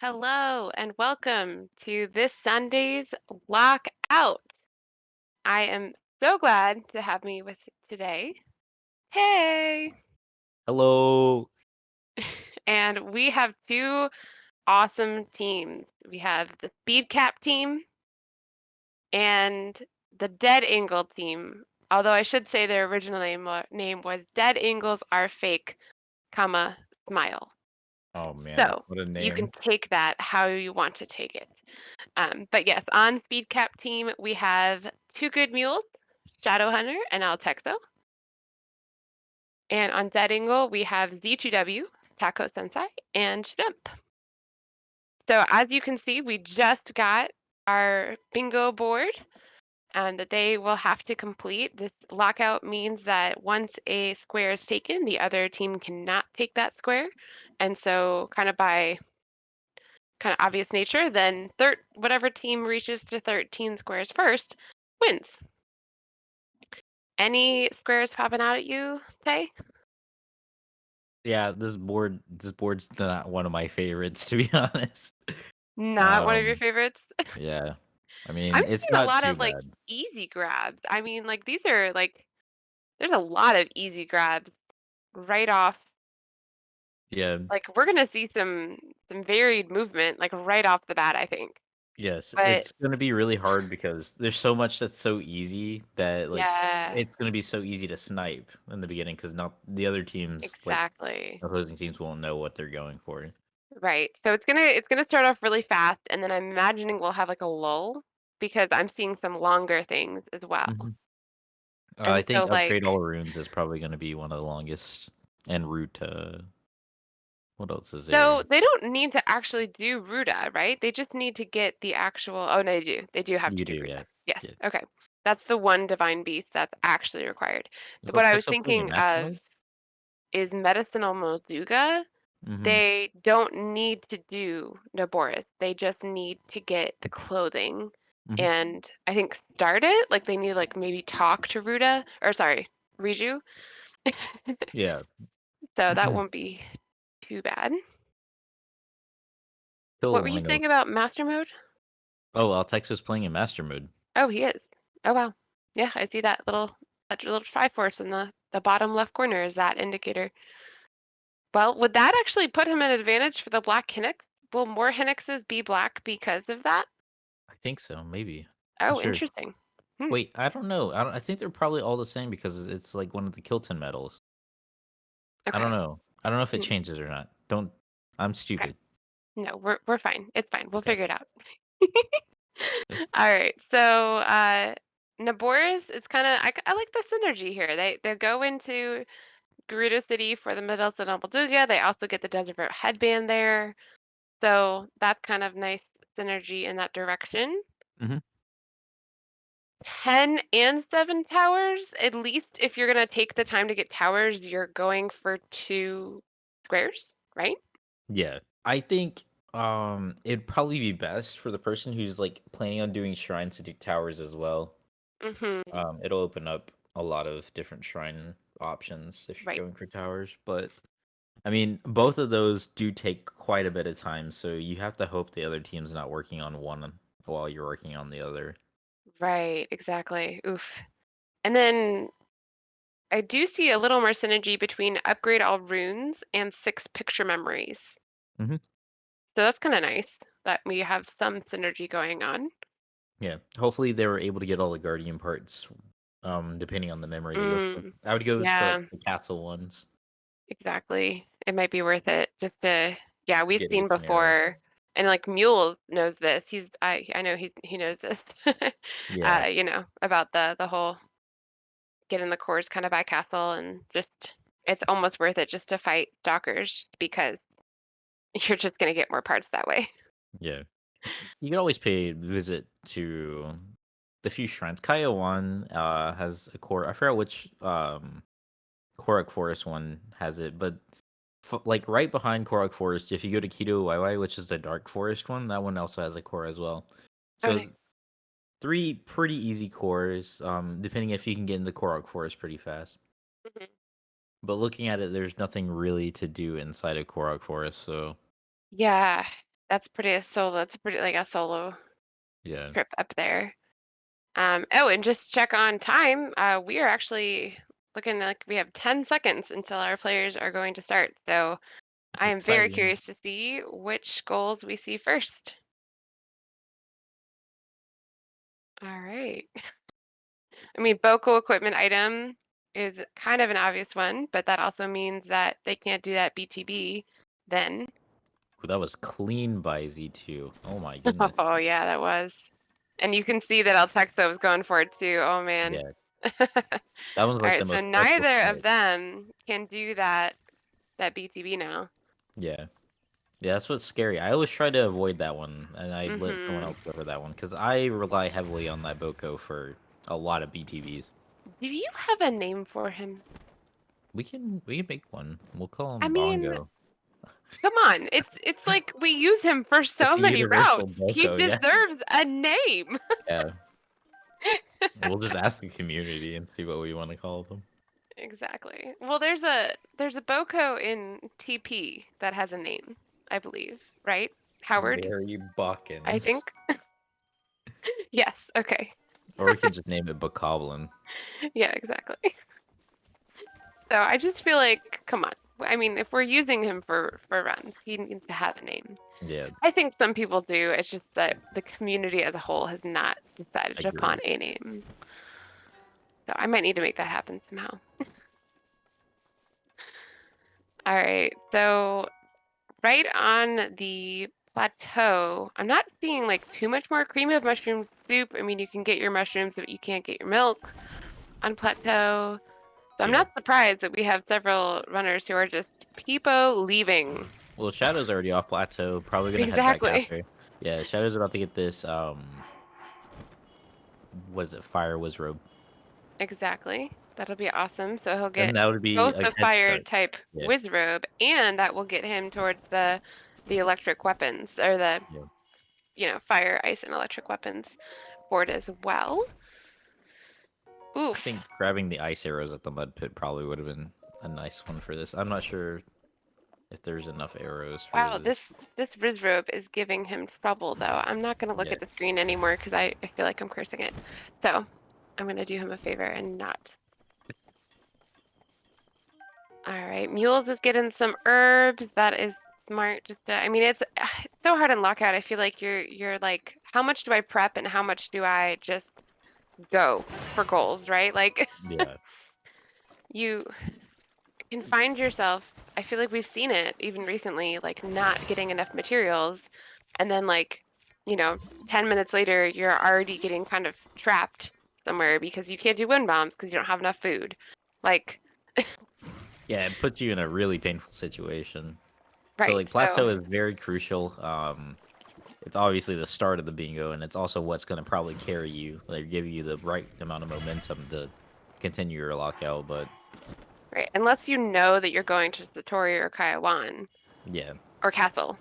Hello and welcome to this Sunday's Lockout. I am so glad to have me with today. Hey! Hello. And we have two awesome teams. We have the Speed Cap team and the Dead Angle team. Although I should say their original name was Dead Angles Are Fake, comma, Smile. Oh man, So what a you can name. take that how you want to take it. But yes, on Speed Cap team, we have two good mules, Shadowhunter and Altexo. And on Dead Angle, we have Z2W, Taco Sensei, and Shrimp. So as you can see, we just got our bingo board that they will have to complete. This lockout means that once a square is taken, the other team cannot take that square. And so kind of obvious nature, then whatever team reaches to 13 squares first wins. Any squares popping out at you, Tay? Yeah, this board's not one of my favorites to be honest. Not one of your Um, favorites? yeah. I I'm mean, it's seeing a not lot too of bad. easy grabs. I mean, these are there's a lot of easy grabs right off. Yeah. We're gonna see some varied movement right off the bat, I think. Yes, But it's gonna be really hard because there's so much that's so easy that yeah, it's gonna be so easy to snipe in the beginning because not the other teams exactly. opposing teams won't know what they're going for. Right. So it's gonna start off really fast, and then I'm imagining we'll have a lull because I'm seeing some longer things as well. Mhm. I And so think upgrade all runes is probbe gonna be one of the longest en route to what else is So there? they don't need to actually do Ruda, right? They just need to get the actual. Oh, no, they do. They do have to You do do, Ruda. yeah. Yes. Yeah. Okay. That's the one divine beast that's actually required. Is What I was Lotexo playing in thinking Master of Mode? is Medicinal Mozuga. Mhm. They don't need to do Naboris. They just need to get the clothing Mhm. and I think start it. They need maybe talk to Ruda or sorry, Riju. Yeah. So that won't be too bad. What He'll were you line up. saying about Master Mode? Oh, Lotexo's playing in Master Mode. Oh, he is. Oh, wow. Yeah, I see that little Triforce in the bottom left corner is that indicator. Well, would that actually put him at advantage for the black Hinnox? Will more Hinnoxes be black because of that? I think so, maybe. Not Oh, sure. interesting. Hmm. Wait, I don't know. I think they're probably all the same because it's like one of the Kilton medals. I don't Okay. know. I don't know if it Hmm. changes or not. Don't I'm Okay. stupid. No, we're fine. It's fine. We'll Okay. figure it out. All right. So, Naboris is kind of I like the synergy here. They go into Gerudo City for the Medicinal Balduga. They also get the Desert Road headband there. So that's kind of nice synergy in that direction. Mhm. 10 and 7 towers, at least if you're going to take the time to get towers, you're going for two squares, right? Yeah. I think it'd probably be best for the person who's like planning on doing shrines to do towers as well. Mm-hmm. It'll open up a lot of different shrine options if you're Right. going for towers, but I mean, both of those do take quite a bit of time, so you have to hope the other team's not working on one while you're working on the other. Right. Exactly. Oof. And then I do see a little more synergy between upgrade all runes and six picture memories. Mhm. So that's kind of nice that we have some synergy going on. Yeah. Hopefully they were able to get all the guardian parts, depending on the memory to go for. Mm, I would go to yeah, like the castle ones exactly. It might be worth it just to, yeah, to we've get seen 18 arrows. before, and Mule knows this. I know he knows this. Yeah. About the whole getting the cores kind of by castle and just it's almost worth it just to fight stalkers because you're just gonna get more parts that way. Yeah. You could always pay a visit to the few shrines. Kaya 1 has a core. I forgot which Korok Forest one has it, but like right behind Korok Forest, if you go to Keto YY, which is the Dark Forest one, that one also has a core as well. Oh, nice. So three pretty easy cores, depending if you can get into Korok Forest pretty fast. Mhm. But looking at it, there's nothing really to do inside of Korok Forest, so Yeah. That's pretty a solo. That's pretty like a solo Yeah. trip up there. Oh, and just check on time. We are actually looking like we have 10 seconds until our players are going to start. So I am very Exciting. curious to see which goals we see first. All right. I mean, Boko equipment item is kind of an obvious one, but that also means that they can't do that BTB then. Ooh, that was clean by Z2. Oh my goodness. Oh, yeah, that was. And you can see that Altexo was going for it too. Oh, man. Yeah. All That one's like right, the so most stressful neither of fight. them can do that BTB now. Yeah. Yeah, that's what's scary. I always try to avoid that one, and I let someone Mm-hmm. else go for that one because I rely heavily on that Boko for a lot of BTVs. Do you have a name for him? We can make one. We'll call I him mean, Bongo. come on. It's like we use him for It's so a many universal routes. He Boko, yeah. deserves a name. Yeah. We'll just ask the community and see what we want to call them. Exactly. Well, there's a Boko in TP that has a name, I believe, right? Howard, Barry I Buckins. think. Yes, okay. Or we can just name it Bokoblin. Yeah, exactly. So I just feel like, come on. I mean, if we're using him for runs, he needs to have a name. Yeah, I think some people do. It's just that the community as a whole has not decided upon agreed. a name. So I might need to make that happen somehow. All right. So right on the plateau, I'm not seeing like too much more cream of mushroom soup. I mean, you can get your mushrooms, but you can't get your milk on plateau. So I'm Yeah. not surprised that we have several runners who are just peepo leaving. Well, Shadow's already off plateau. Probably gonna head back Exactly. after. Yeah, Shadow's about to get this. What is it? Fire Wizrobe. Exactly. That'll be awesome. So he'll Then get that would be both a the head fire start. type Yeah. Wizrobe, and that will get him towards the electric weapons or the Yeah. fire, ice, and electric weapons board as well. I Oof. think grabbing the ice arrows at the mud pit probably would have been a nice one for this. I'm not sure if there's enough arrows for Wow, the. this Wizrobe is giving him trouble though. I'm not gonna look Yeah. at the screen anymore because I feel like I'm cursing it. So I'm gonna do him a favor and not. All right, Mules is getting some herbs. That is smart. I mean, it's so hard in Lockout. I feel like you're like, how much do I prep and how much do I just go for goals, right? Like Yeah. you can find yourself. I feel like we've seen it even recently, like not getting enough materials, and then like, 10 minutes later, you're already getting kind of trapped somewhere because you can't do wind bombs because you don't have enough food. Like, Yeah, it puts you in a really painful situation. So right. like So, plateau is very crucial. It's obviously the start of the bingo, and it's also what's going to probably carry you, like give you the right amount of momentum to continue your lockout. But right. Unless you know that you're going to Satori or Kaiwan yeah, or Castle,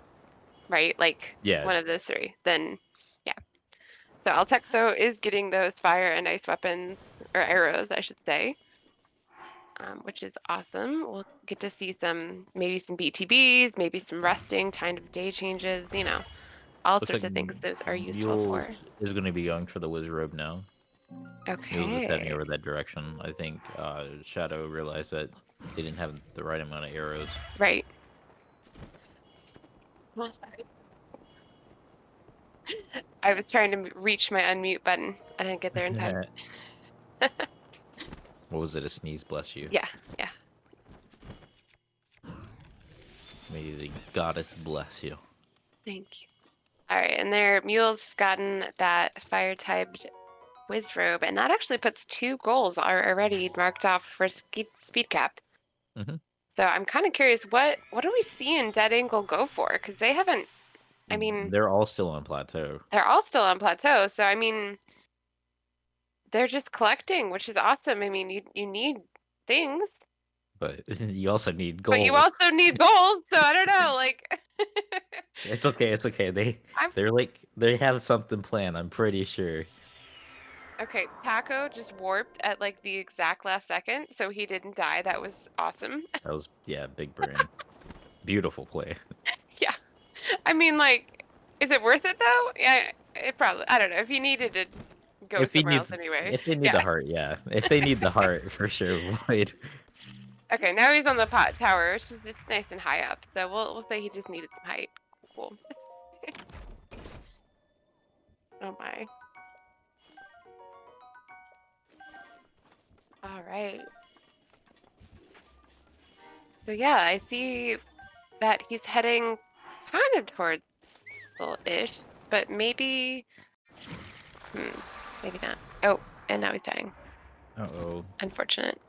right? Like yeah, one of those three, then yeah. So Altexo is getting those fire and ice weapons or arrows, I should say, which is awesome. We'll get to see maybe some BTBs, maybe some resting, time of day changes, all looks sorts like of things those are useful for. Mules is going to be going for the Wizrobe now. Mules is heading Okay, over that direction. I think Shadow realized that they didn't have the right amount of arrows. right. Oh, sorry. I was trying to reach my unmute button. I didn't get there in time. What was it? A sneeze? Bless you. Yeah, yeah. May the goddess bless you. Thank you. All right, and their mule's gotten that fire-typed Wizrobe, and that actually puts 2 goals are already marked off for speed cap. Hmm. So I'm kind of curious, what do we see in Dead Angle go for? Because they haven't. I mean, They're all still on plateau. they're all still on plateau, so I mean, they're just collecting, which is awesome. I mean, you need things, But you also need but you gold. also need gold. So I don't know, like. It's okay. It's okay. I'm They're like they have something planned. I'm pretty sure. okay. Taco just warped at like the exact last second, so he didn't die. That was awesome. That was big brain. Beautiful play. Yeah. I mean, like, Is it worth it though? Yeah, it probably. I don't know. If he needed to go If he somewhere else needs, anyway. if they need Yeah. the heart, yeah. If they need the heart, for sure, Void. Okay, now he's on the pot tower, which is it's nice and high up. So we'll say he just needed some height. Cool. Oh my. All right. So yeah, I see that he's heading kind of towards ish, but maybe, maybe not. Oh, and now he's dying. Uh-oh. Unfortunate.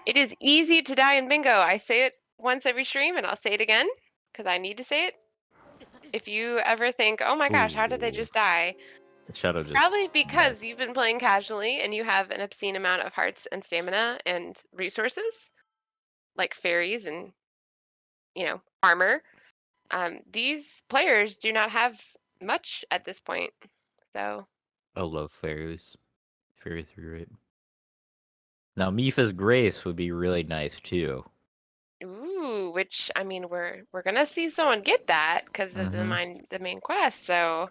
It is easy to die in bingo. I say it once every stream, and I'll say it again because I need to say it. If you ever think, oh my gosh, how did they Ooh. just die? The shadow just Probably died. because you've been playing casually and you have an obscene amount of hearts and stamina and resources, like fairies and, armor. These players do not have much at this point. So, I love fairies. Fairy 3 right? Now, Mifa's Grace would be really nice, too. ooh, which I mean, we're gonna see someone get that because of Mm-hmm. the main quest. So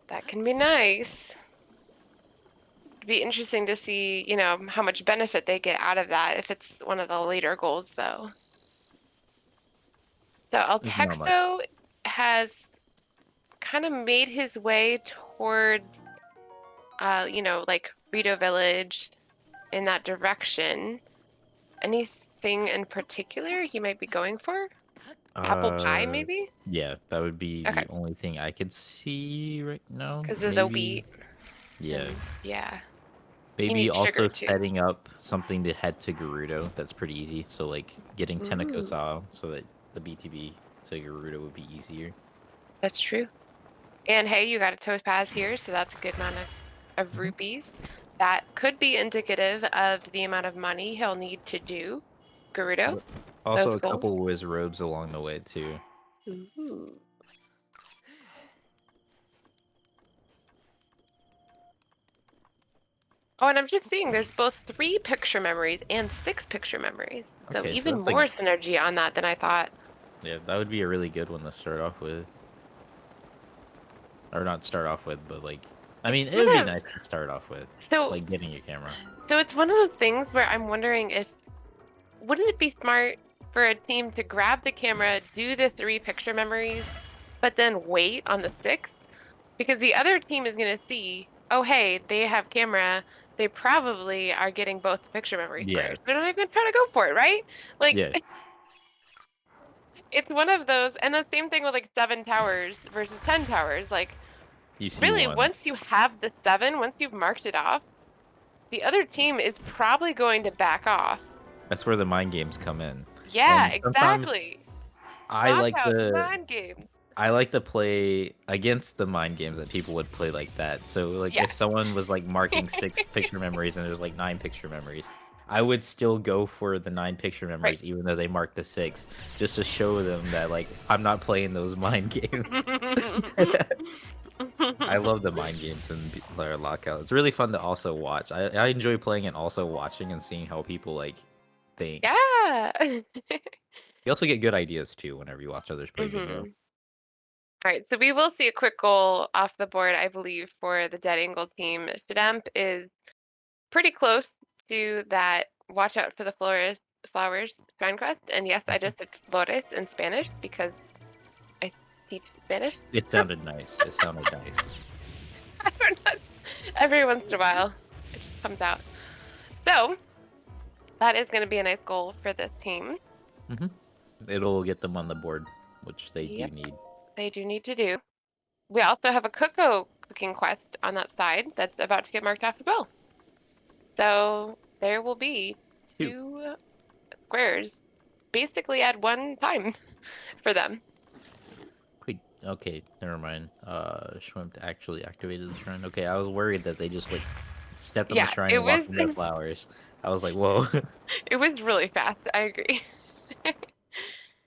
that can be nice. It'd be interesting to see, how much benefit they get out of that if it's one of the later goals, though. So There's not much. Altexo has kind of made his way towards, like Rito Village in that direction. Anything in particular he might be going for? Apple pie, Uh, maybe? yeah, that would be Okay, the only thing I could see right now. because of the Maybe, wheat yeah. and yeah, he Maybe needs sugar also too. setting up something to head to Gerudo. That's pretty easy. So, like, getting Ooh, Tenekosa so that the BTB to Gerudo would be easier. that's true. And hey, you got a topaz here, so that's a good amount of Mhm. rupees. That could be indicative of the amount of money he'll need to do Gerudo, But also those a goals. couple Wiz robes along the way, too. Ooh. Oh, and I'm just seeing there's both 3 picture memories and 6 picture memories. So Okay, so even that's like, more synergy on that than I thought. yeah, that would be a really good one to start off with. Or not start off with, but like, I It's mean, it would be kind of nice to start off with, so like getting your camera. so it's one of those things where I'm wondering if wouldn't it be smart for a team to grab the camera, do the 3 picture memories, but then wait on the 6th? Because the other team is going to see, oh, hey, they have camera. They probably are getting both the picture memories Yeah, first. They're not even trying to go for it, right? Like, yeah. it's one of those. And the same thing with like 7 towers versus 10 towers. Like, You see really, one. once you have the 7, once you've marked it off, the other team is probably going to back off. That's where the mind games come in, Yeah, and sometimes exactly. I like Lockout, to mind games. I like to play against the mind games that people would play like that. So like Yeah. if someone was like marking 6 picture memories and there's like 9 picture memories, I would still go for the 9 picture Right. memories even though they marked the 6, just to show them that like I'm not playing those mind games. I love the mind games in Lockout. It's really fun to also watch. I enjoy playing and also watching and seeing how people like think. Yeah. You also get good ideas too whenever you watch others play bingo. All right, so we will see a quick goal off the board, I believe, for the Dead Angle team. Shadamp is pretty close to that watch out for the flowers shrine quest. And yes, I Mhm. just said flores in Spanish because I teach Spanish. It sounded nice. It sounded nice. I don't know. Every once in a while, it just comes out. So that is going to be a nice goal for this team. Hmm. It'll get them on the board, which they do Yep, need. they do need to do. We also have a cocoa cooking quest on that side that's about to get marked off as well. So there will be Two. 2 squares basically at one time for them. Wait, okay, never mind. Schwimp actually activated the shrine. Okay, I was worried that they just like stepped on the Yeah, shrine it and was walked into the flowers. I was like, whoa. it was really fast. I agree.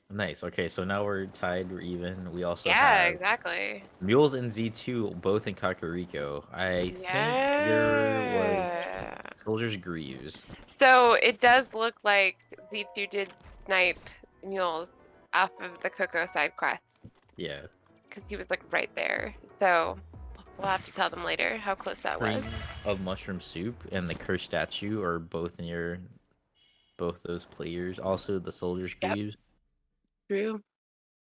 Nice. Okay, so now we're tied, we're even. We also Yeah, have exactly. Mules and Z2 both in Kakariko. I think there was Yeah. Soldier's Greaves. So it does look like Z2 did snipe mules off of the Cocoa side quest. Yeah. because he was like right there. So we'll have to tell them later how close that was. Spring of mushroom soup and the cursed statue are both near both those players. Also, the soldiers' Yep, greaves, true.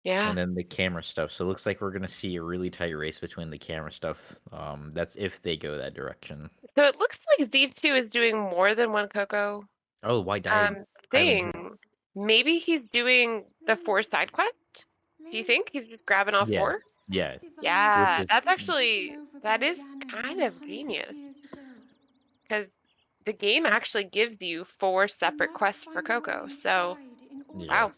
Yeah. and then the camera stuff. So it looks like we're gonna see a really tight race between the camera stuff. That's if they go that direction. So it looks like Z2 is doing more than one Coco Oh, why died Highland Hood? thing. Maybe he's doing the 4 side quest. Do you think he's just grabbing all Yeah, 4? yeah. Which Yeah, is that's actually that is kind of genius because the game actually gives you 4 separate quests for Coco. So, yeah. wow,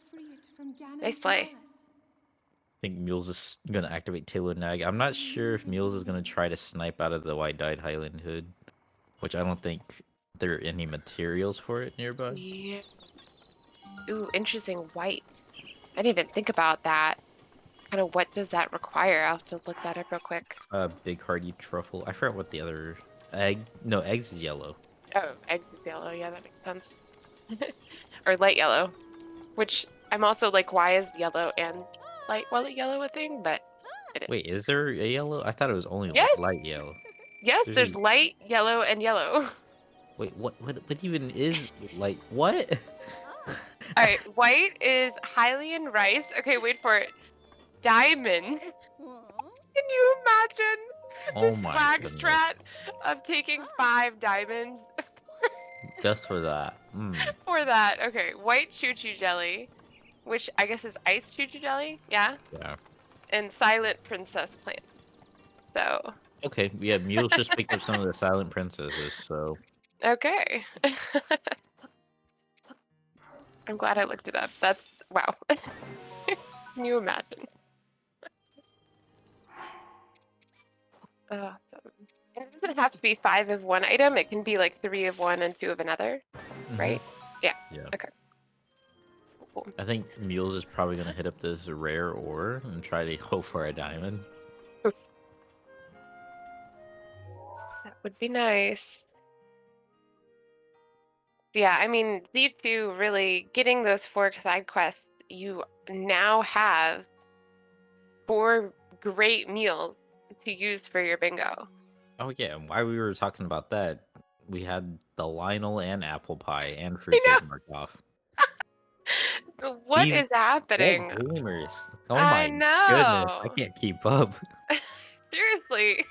nice play. I think Mules is gonna activate Taylor Nag. I'm not sure if Mules is gonna try to snipe out of the white dyed Highland Hood, which I don't think there are any materials for it nearby. Yeah. Ooh, interesting white. I didn't even think about that. Kind of what does that require? I'll have to look that up real quick. Big hearty truffle. I forgot what the other egg. No, eggs is yellow. Oh, eggs is yellow. Yeah, that makes sense. Or light yellow, which I'm also like, why is yellow and light yellow a thing? But it is. Wait, is there a yellow? I thought it was only Yes, light yellow. yes, There's there's a light yellow and yellow. wait. What even is light? What? All right, white is Hylian rice. Okay, wait for it. Diamond. Can you imagine Oh the my swag goodness! strat of taking 5 diamonds Just for that. for that? Okay, white choo-choo jelly, which I guess is ice choo-choo jelly. Yeah, Yeah. and silent princess plant. So, Okay. Yeah. Mules just picked up some of the silent princesses. So okay. I'm glad I looked it up. That's wow. Can you imagine? Awesome. And it doesn't have to be 5 of one item. It can be like 3 of one and 2 of another, right? Yeah. yeah. Okay. Cool. I think Mules is probably gonna hit up this rare ore and try to hope for a diamond. That would be nice. Yeah, I mean, Z2 really getting those 4 side quests, you now have 4 great meals to use for your bingo. Oh yeah, and while we were talking about that, we had the Lionel and apple pie and I fruitcake marked off. know. What These is old happening? gamers. Oh I my goodness, I know. can't keep up. Seriously.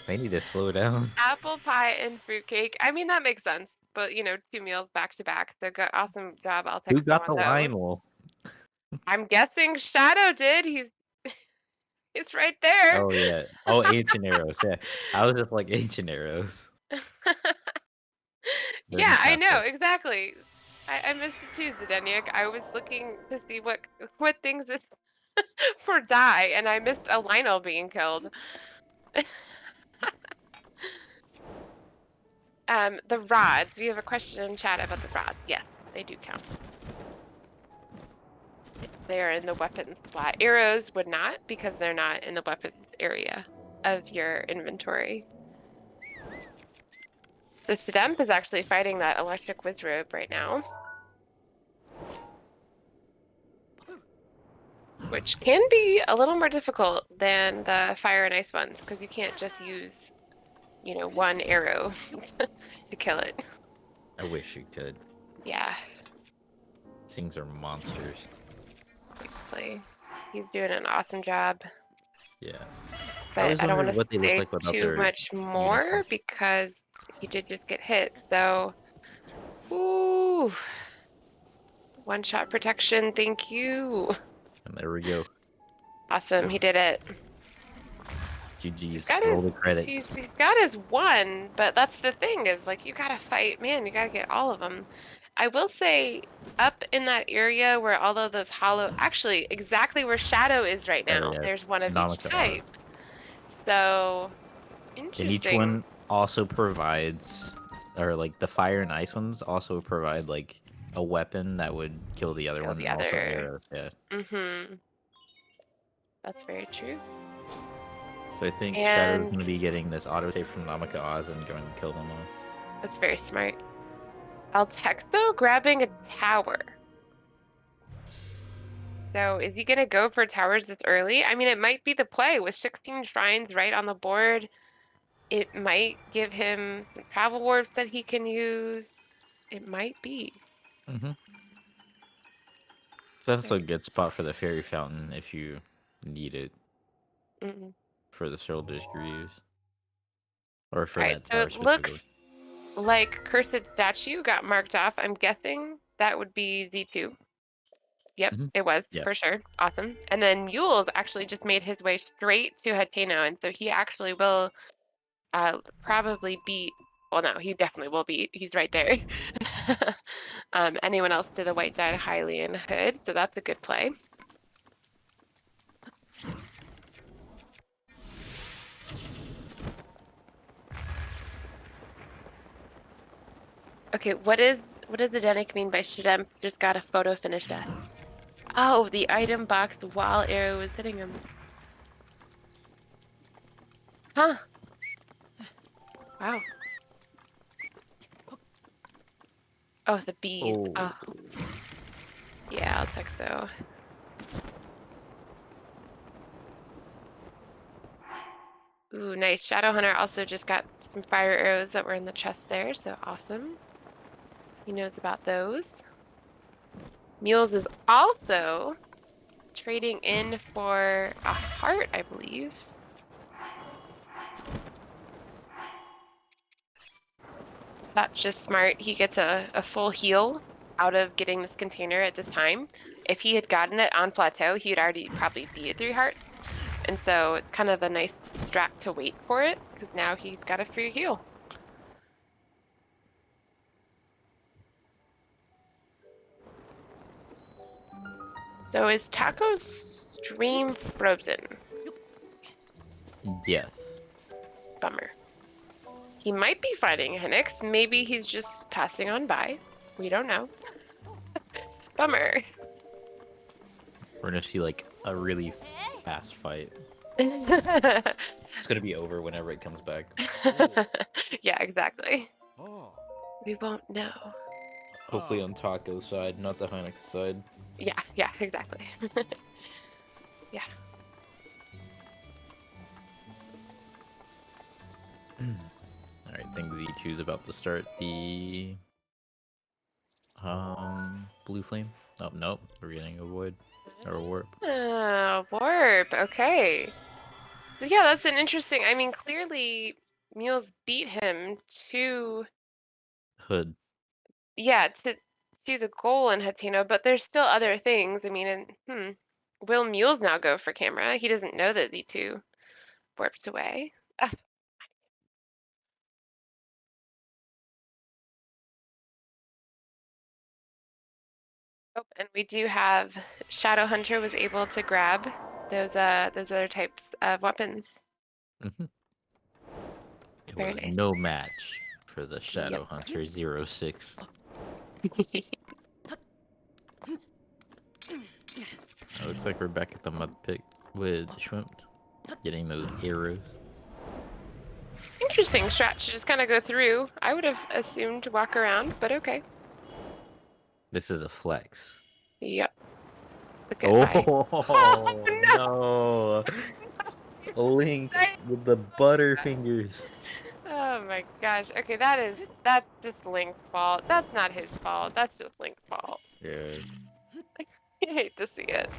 They need to slow down. Apple pie and fruitcake. I mean, that makes sense. But, 2 meals back to back. So good, awesome job. I'll Who take got on the those. Lionel? I'm guessing Shadow did. It's right there. Oh yeah. Oh, ancient arrows. Yeah, I was just like ancient arrows. Yeah, Didn't I catch know, it. exactly. I missed it too, Zdenek. I was looking to see what things this for die, and I missed a Lionel being killed. The rods. We have a question in chat about the rods. Yes, they do count. They're in the weapons slot. Arrows would not because they're not in the weapons area of your inventory. The Sedemp is actually fighting that electric wizrobe right now, which can be a little more difficult than the fire and ice ones because you can't just use, one arrow to kill it. I wish you could. Yeah, These things are monsters. basically. He's doing an awesome job, Yeah. I but always I don't want wondered to what they look say like without too their much more uniform. because he did just get hit. So, ooh, one shot protection. Thank you. And there we go. Awesome. He did it. GG's. Roll the He's credits. got his one, but that's the thing is like you gotta fight, man. You gotta get all of them. I will say, up in that area where all of those actually exactly where Shadow is right Oh now. yeah. There's one of each Namaka Oz. type. So And each interesting. one also provides, or like the fire and ice ones also provide like a weapon that would kill the other Kill one, the and also other. arrows. Yeah. That's very true. So I think Shadow's And gonna be getting this autosave from Namaka Oz and going to kill them all. that's very smart. Altexo grabbing a tower. So is he gonna go for towers this early? I mean, it might be the play with 16 shrines right on the board. It might give him some travel warps that he can use. It might be. Mm-hmm. It's also a good spot for the fairy fountain if you need it Mm-mm. for the shoulders greaves. Or All for right, that so tower it looks specifically. like Cursed Statue got marked off. I'm guessing that would be Z2. Yep, Mm-hmm. it was Yeah. for sure. Awesome. And then Mules actually just made his way straight to Hateno, and so he actually will probably beat. Well, no, he definitely will beat. He's right there. Anyone else to the white dyed Hylian hood, so that's a good play. Okay, what does the Denic mean by Shadem just got a photo finish death? Oh, the item box while arrow was hitting him. Huh. Wow. Oh, the bees. Oh. Oh. Yeah, I'll check so. Ooh, nice. Shadowhunter also just got some fire arrows that were in the chest there, so awesome. He knows about those. Mules is also trading in for a heart, I believe. That's just smart. He gets a full heal out of getting this container at this time. If he had gotten it on plateau, he would already probably be at 3 hearts. And so it's kind of a nice strat to wait for it, because now he's got a free heal. So is Taco's stream frozen? Yes. Bummer. He might be fighting Hennix. Maybe he's just passing on by. We don't know. Bummer. We're gonna see like a really fast fight. Yeah, It's gonna be over whenever it comes back. exactly. We won't know. Hopefully on Taco's side, not the Hynix side. Yeah, exactly. Yeah. Alright, I think Z2 is about to start the blue flame. Oh nope, we're getting a void or a warp. Oh, warp. Okay. So yeah, that's an interesting. I mean, clearly Mules beat him to Hood. yeah, to the goal in Hateno, but there's still other things. I mean, will Mules now go for camera? He doesn't know that the two warped away. Ah, oh, and we do have Shadowhunter was able to grab those other types of weapons. Mm-hmm. It Very was nice. no match for the Yep. Shadow Hunter 06. It looks like we're back at the mud pit with Shrimp getting those arrows. Interesting strat to just kind of go through. I would have assumed to walk around, but okay. This is a flex. Yep. Look at my. Oh no! Link with the butter fingers. Oh my gosh. Okay, that's just Link's fault. That's not his fault. That's just Link's fault. Yeah. I hate to see it.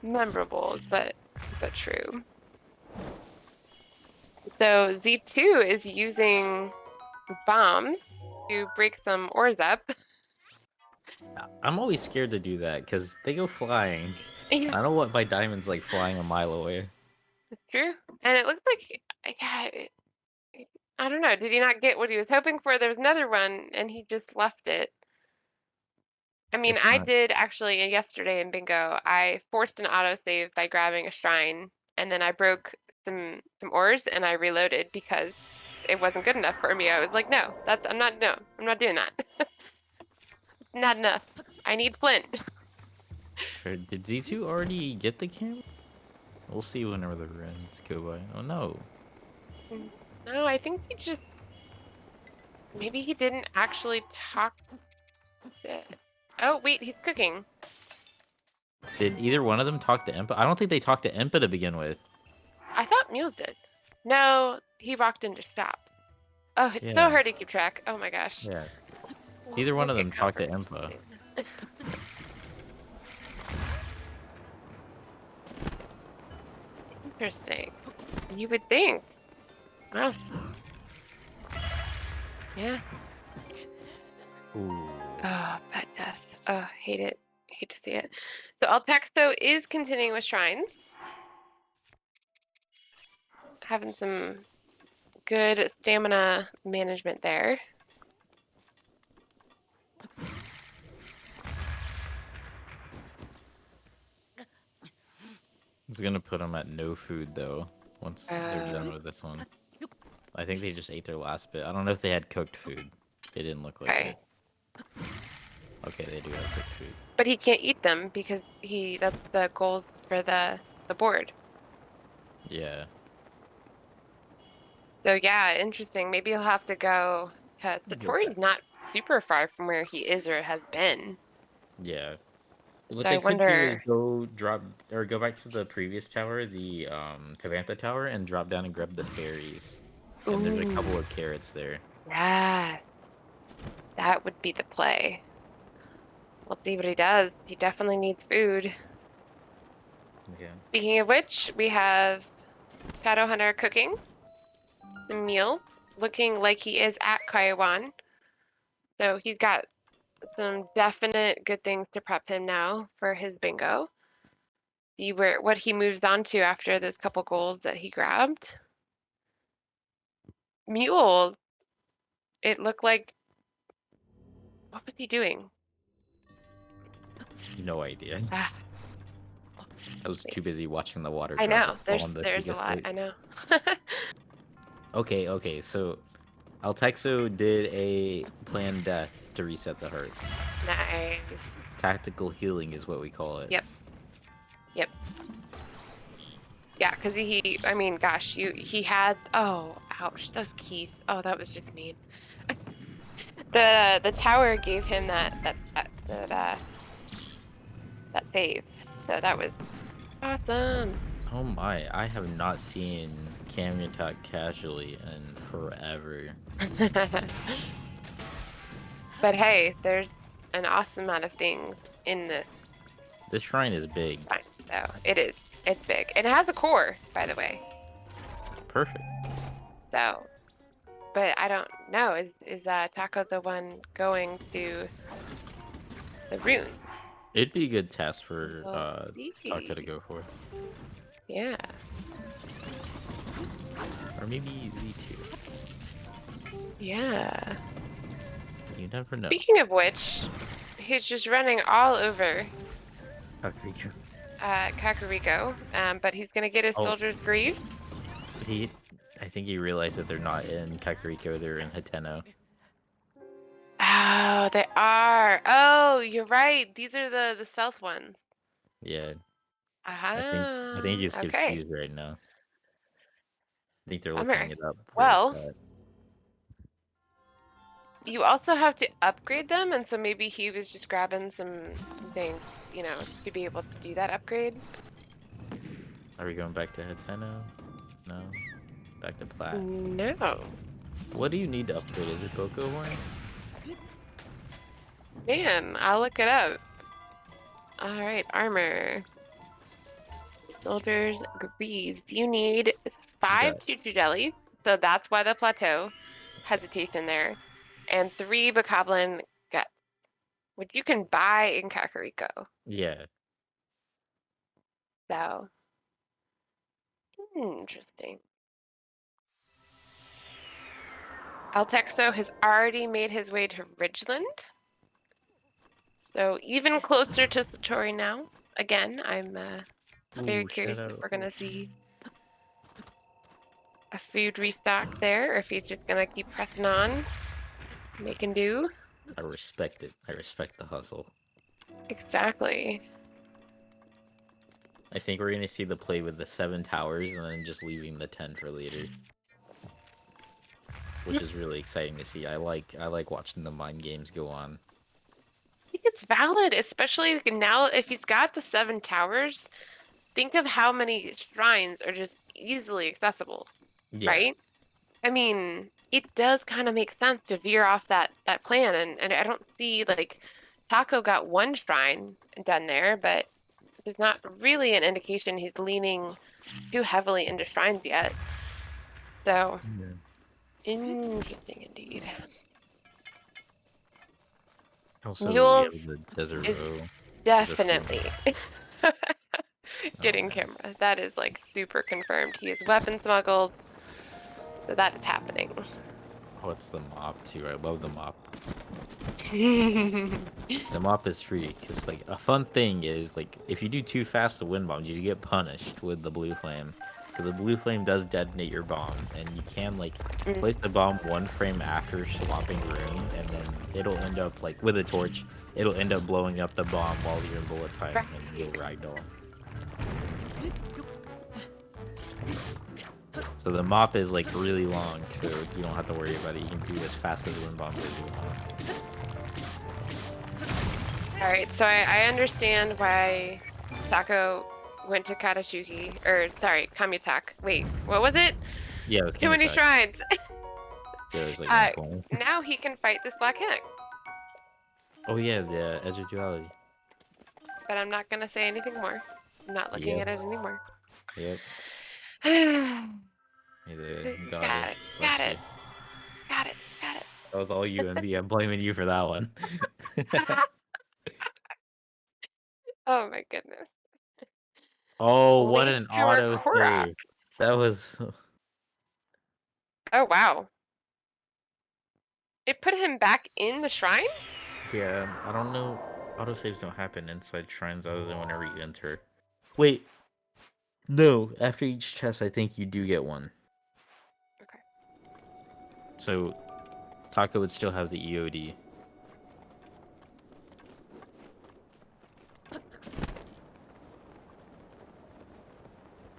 Memorable, but true. So Z2 is using bombs to break some ores up. I'm always scared to do that because they go flying. Yeah, I don't want my diamonds like flying a mile away. it's true. And it looks like, yeah, I don't know. Did he not get what he was hoping for? There was another run, and he just left it. I mean, If I not, did actually yesterday in bingo. I forced an autosave by grabbing a shrine, and then I broke some ores and I reloaded because it wasn't good enough for me. I was like, no, I'm not doing that. Not enough. I need flint. did Z2 already get the camera? We'll see whenever the runs go by. Oh no. No, I think he just maybe he didn't actually talk to... Oh wait, he's cooking. Did either one of them talk to Impa? I don't think they talked to Impa to begin with. I thought Mules did. No, he walked into shop. Oh, it's so Yeah, hard to keep track. Oh my gosh. yeah. We'll, Neither we'll one of get them talked to covered. Impa. Interesting. You would think. Well, yeah. Ooh. Oh, bad death. Oh, hate it. Hate to see it. So Altexo is continuing with shrines. Having some good stamina management there. It's gonna put them at no food though. Once they're done with this one, I think they just ate their last bit. I don't know if they had cooked food. They didn't look like Okay. it. Okay, they do have cooked food. But he can't eat them because that's the goals for the board. Yeah, So yeah, interesting. Maybe he'll have to go to go back. Satori's not super far from where he is or has been. Yeah. What So I they could do is wonder. go back to the previous tower, the Tavantha Tower, and drop down and grab the fairies. And there's a couple Ooh, of carrots there. yeah, that would be the play. We'll see what he does. He definitely needs food. Okay. Speaking of which, we have Shadowhunter cooking the meal, looking like he is at Kaiwan. So he's got some definite good things to prep him now for his bingo. See what he moves on to after those couple goals that he grabbed. Mule, it looked like, what was he doing? No idea. Ah, I was too busy watching the water I drop know. fall on the There's a biggest lot. plate. I know. Okay, so Altexo did a planned death to reset the hearts. Nice. Tactical healing is what we call it. Yep. Yep. Yeah, because I mean, gosh, he had, oh, ouch, those keys. Oh, that was just mean. The tower gave him that save. So that was awesome. Oh my, I have not seen Cammy attack casually in forever. But hey, there's an awesome amount of things in this This shrine is big. find. So it is. It's big. And it has a core, by the way. Perfect. So, but I don't know. Is Taco the one going to the rune? It'd be a good test for We'll Taka to see. go for. Yeah. Or maybe Z2. Yeah. You never know. Speaking of which, he's just running all over Kakariko. Kakariko, but he's gonna get his Oh, soldier's greaves. I think he realized that they're not in Kakariko, they're in Hateno. Oh, they are. Oh, you're right. These are the stealth ones. Yeah, I think Ah, he's okay. confused right now. I think they're looking Bummer. it up where it's Well, at. you also have to upgrade them, and so maybe he was just grabbing some things, to be able to do that upgrade. Are we going back to Hateno? No. Back to Plat. No. What do you need to upgrade? Is it Boko Horn? Man, I'll look it up. All right, armor. Soldiers, greaves. You need You 5 got choo-choo jellies, so that's why the plateau hesitation there, and 3 bokoblin guts, which you can buy in Kakariko. yeah. So, interesting. Altexo has already made his way to Ridgeland, so even closer to Satori now. Again, I'm very Ooh, curious if Shadow. we're gonna see a food restock there, or if he's just gonna keep pressing on, making do. I respect it. I respect the hustle. Exactly. I think we're gonna see the play with the 7 towers and then just leaving the 10 for later. Which is really exciting to see. I like watching the mind games go on. I think it's valid, especially now if he's got the 7 towers. Think of how many shrines are just easily accessible, Yeah. right? I mean, it does kind of make sense to veer off that plan, and I don't see like Taco got 1 shrine done there, but there's not really an indication he's leaning too heavily into shrines yet. So Yeah. interesting indeed. Also, we Mule have the Desert is Row. Desert Flow. definitely Oh getting man. camera. That is like super confirmed. He is weapon smuggled, so that is happening. Oh, it's the mop too. I love the mop. The mop is free because like a fun thing is like if you do too fast the wind bombs, you get punished with the blue flame because the blue flame does detonate your bombs, and you can like Mm. place the bomb 1 frame after swapping rune, and then it'll end up like with a torch. It'll end up blowing up the bomb while you're in bullet time, Right. and you'll ragdoll. So the mop is like really long, so you don't have to worry about it. You can do as fast as the wind bombs as you want. All right, so I understand why Sako went to Katachuki, or sorry, Kamyatak. Wait, what was it? Yeah, it was Too many Kimitake. shrines. Yeah, there's like Uh, 1 point. now he can fight this Black Hinox, Oh yeah, the Ezra duality. but I'm not gonna say anything more. I'm not looking Yep. at it anymore. Yep. Got May the it, goddess got bless you. it, got it, got it. That was all you, MB. I'm blaming you for that one. Oh my goodness. Oh, what Link an Tower auto Korok. save. That was Oh wow. It put him back in the shrine? yeah, I don't know. Autosaves don't happen inside shrines other than whenever you enter. Wait, no. After each chest, I think you do get one. Okay. So Taka would still have the EOD.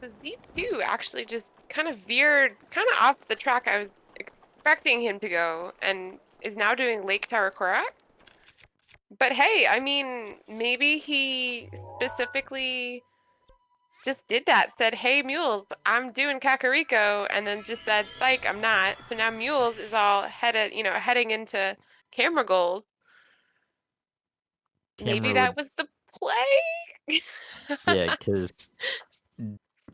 The Z2 actually just kind of veered kind of off the track I was expecting him to go and is now doing Lake Tower Korak. But hey, I mean, maybe he specifically just did that, said, hey, Mules, I'm doing Kakariko, and then just said, psych, I'm not. So now Mules is all headed, heading into camera goals. Maybe Camera that would, was the play? yeah, because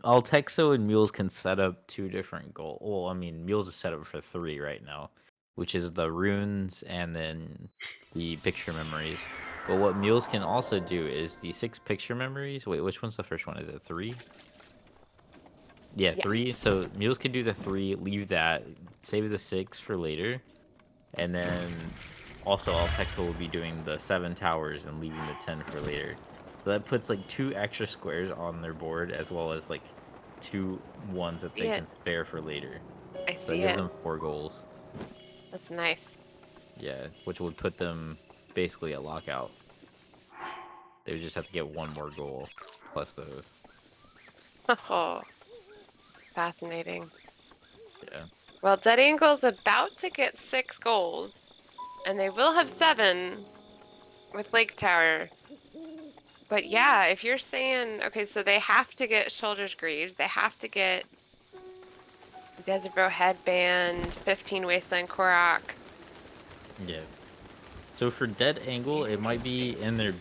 Altexo and Mules can set up 2 different goals. Well, I mean, Mules is set up for 3 right now, which is the runes and then the picture memories. But what Mules can also do is the 6 picture memories. Wait, which one's the first one? Is it 3? Yeah, Yeah. 3. So Mules can do the 3, leave that, save the 6 for later, and then also Altexo will be doing the 7 towers and leaving the 10 for later. So that puts like 2 extra squares on their board as well as like 2 ones that See they it. can spare for later. I So that see gives it. them 4 goals. That's nice. Yeah, which would put them basically at lockout. They would just have to get 1 more goal plus those. Oh, fascinating. Yeah. Well, Dead Angle's about to get 6 goals, and they will have 7 with Lake Tower. But yeah, if you're saying, okay, so they have to get Shoulders Greaves, they have to get Desert Bro Headband, 15 Wasteland Korok. Yeah. So for dead angle, it might be in their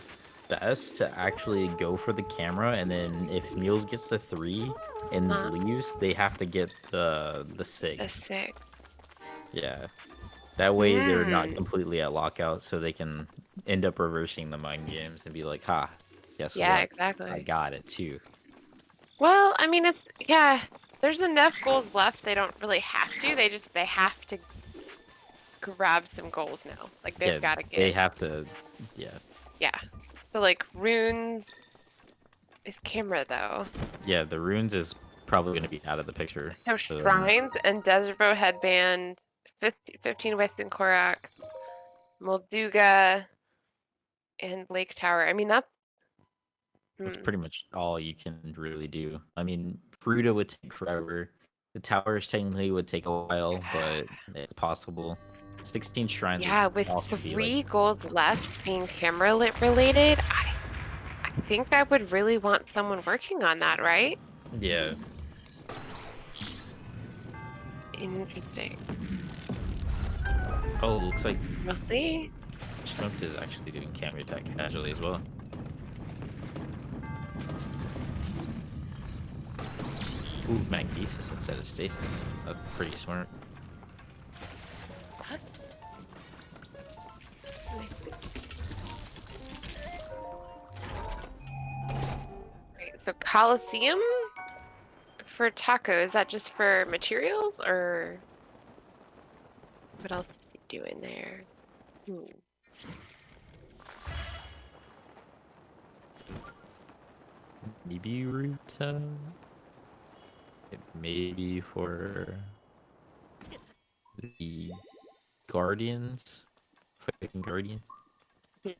best to actually go for the camera, and then if Mules gets the 3 and Huh? leaves, they have to get the The 6. 6. Yeah. That way they're not Hmm. completely at lockout, so they can end up reversing the mind games and be like, ha, guess Yeah, what? I exactly. got it too. Well, I mean, yeah, there's enough goals left. They don't really have to. They have to grab some goals now. Like they've Yeah, got to they get, have to, yeah. yeah. So like runes is camera though. Yeah, the runes is probably going to be out of the picture. So So then, shrines and Desert Bro Headband, 15 Western Korak, Molduga, and Lake Tower. I mean, that's hmm. pretty much all you can really do. I mean, Fruta would take forever. The towers technically would take a while, but it's possible. 16 shrines Yeah, would with also be like 3 goals left being camera related, I think I would really want someone working on that, right? yeah. Interesting. Oh, looks like We'll see. Shrimp is actually doing camera attack casually as well. Ooh, magnesis instead of stasis. That's pretty smart. Right, so Coliseum for taco, is that just for materials or what else is he doing there? Maybe Ruta. Maybe for the Guardians. Fighting Guardians. Hmm.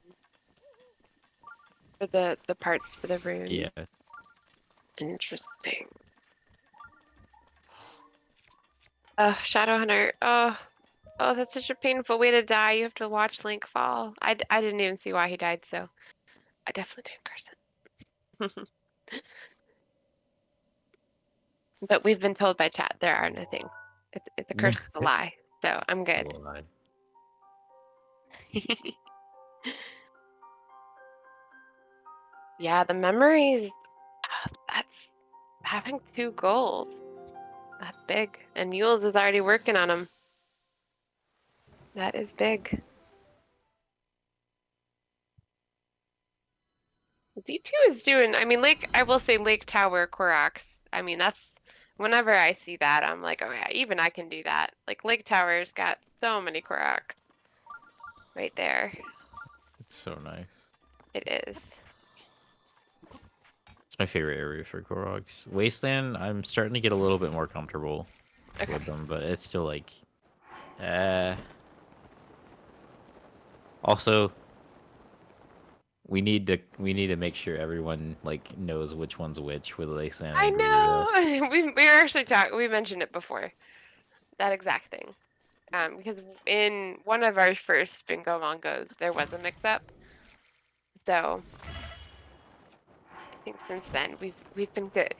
For the parts for the rune. Yeah. Interesting. Shadowhunter. Oh, that's such a painful way to die. You have to watch Link fall. I didn't even see why he died, so I definitely didn't curse it. But we've been told by chat there are no things. It's a curse, it's a lie. So I'm It's a good. lie. Yeah, the memories. That's having 2 goals. That's big. And Mules is already working on them. That is big. Z2 is doing, I mean, I will say Lake Tower Korax. I mean, that's, whenever I see that, I'm like, oh yeah, even I can do that. Like, Lake Tower's got so many Korak right there. It's so nice. It is. It's my favorite area for Koroks. Wasteland, I'm starting to get a little bit more comfortable Okay. with them, but it's still like, Also, we need to make sure everyone like knows which one's which with Wasteland I and Gerudo. know. We were actually talking. We mentioned it before. That exact thing. Because in one of our first bingo mongos, there was a mix-up. So I think since then we've been good.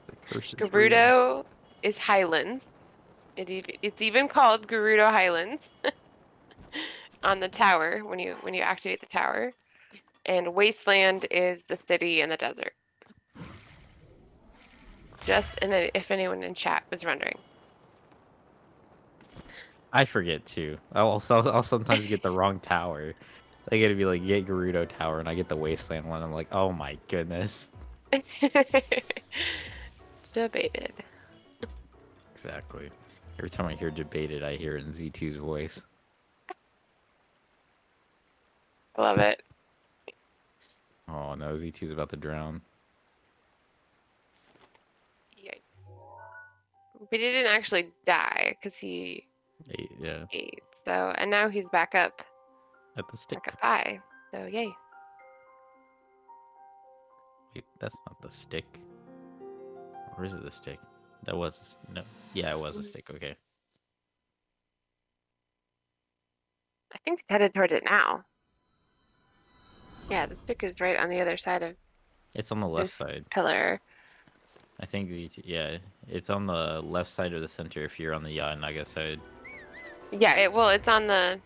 The curse is real. Gerudo is Highlands. It's even called Gerudo Highlands on the tower when you activate the tower. And Wasteland is the city in the desert. Just if anyone in chat was wondering. I forget too. I'll sometimes get the wrong tower. They gotta be like, get Gerudo Tower, and I get the Wasteland one. I'm like, oh my goodness. Debated. Exactly. Every time I hear debated, I hear it in Z2's voice. I love it. Oh no, Z2's about to drown. Yikes. But he didn't actually die because he Yeah, ate. So, and now he's back up at the stick. high. So, yay. Wait, that's not the stick. Or is it the stick? That was no. Yeah, it was a stick. Okay. I think he's headed toward it now. Yeah, the stick is right on the other side of It's on the left this side. pillar. I think Z2. Yeah, it's on the left side of the center if you're on the Naga side. Yeah, it's on the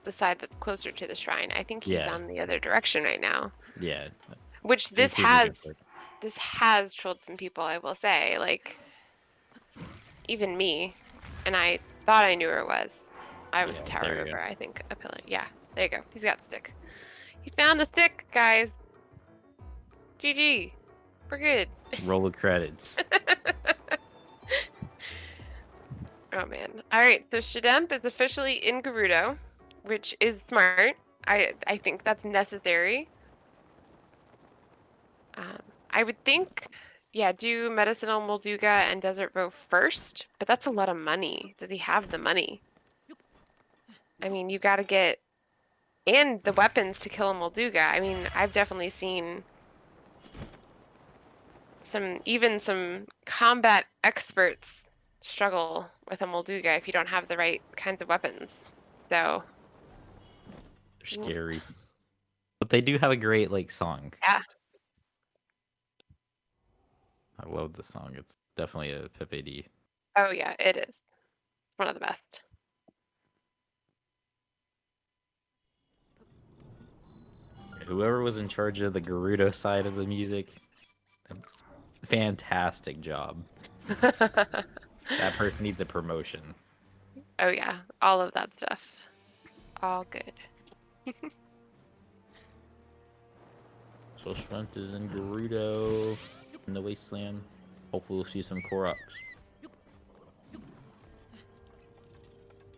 side that's closer to the shrine. I think he's Yeah, on the other direction right now. yeah. Which Z2's looking for it. this has trolled some people, I will say. Like even me, and I thought I knew where it was. I was Yeah, towered there you over, go. I think, a pillar. Yeah, there you go. He's got the stick. He found the stick, guys. GG. We're good. Roll the credits. Oh man. All right, so Shademp is officially in Gerudo, which is smart. I think that's necessary. I would think, yeah, do Medicinal Molduga and Desert Row first, but that's a lot of money. Does he have the money? I mean, you got to get and the weapons to kill a Molduga. I mean, I've definitely seen some combat experts struggle with a Molduga if you don't have the right kinds of weapons. So, They're scary. But they do have a great like song. yeah. I love the song. It's definitely a PPD. Oh, yeah, it is. One of the best. Whoever was in charge of the Gerudo side of the music, fantastic job. That person needs a promotion. Oh, yeah, all of that stuff. All good. So Strength is in Gerudo in the Wasteland. Hopefully we'll see some Koroks.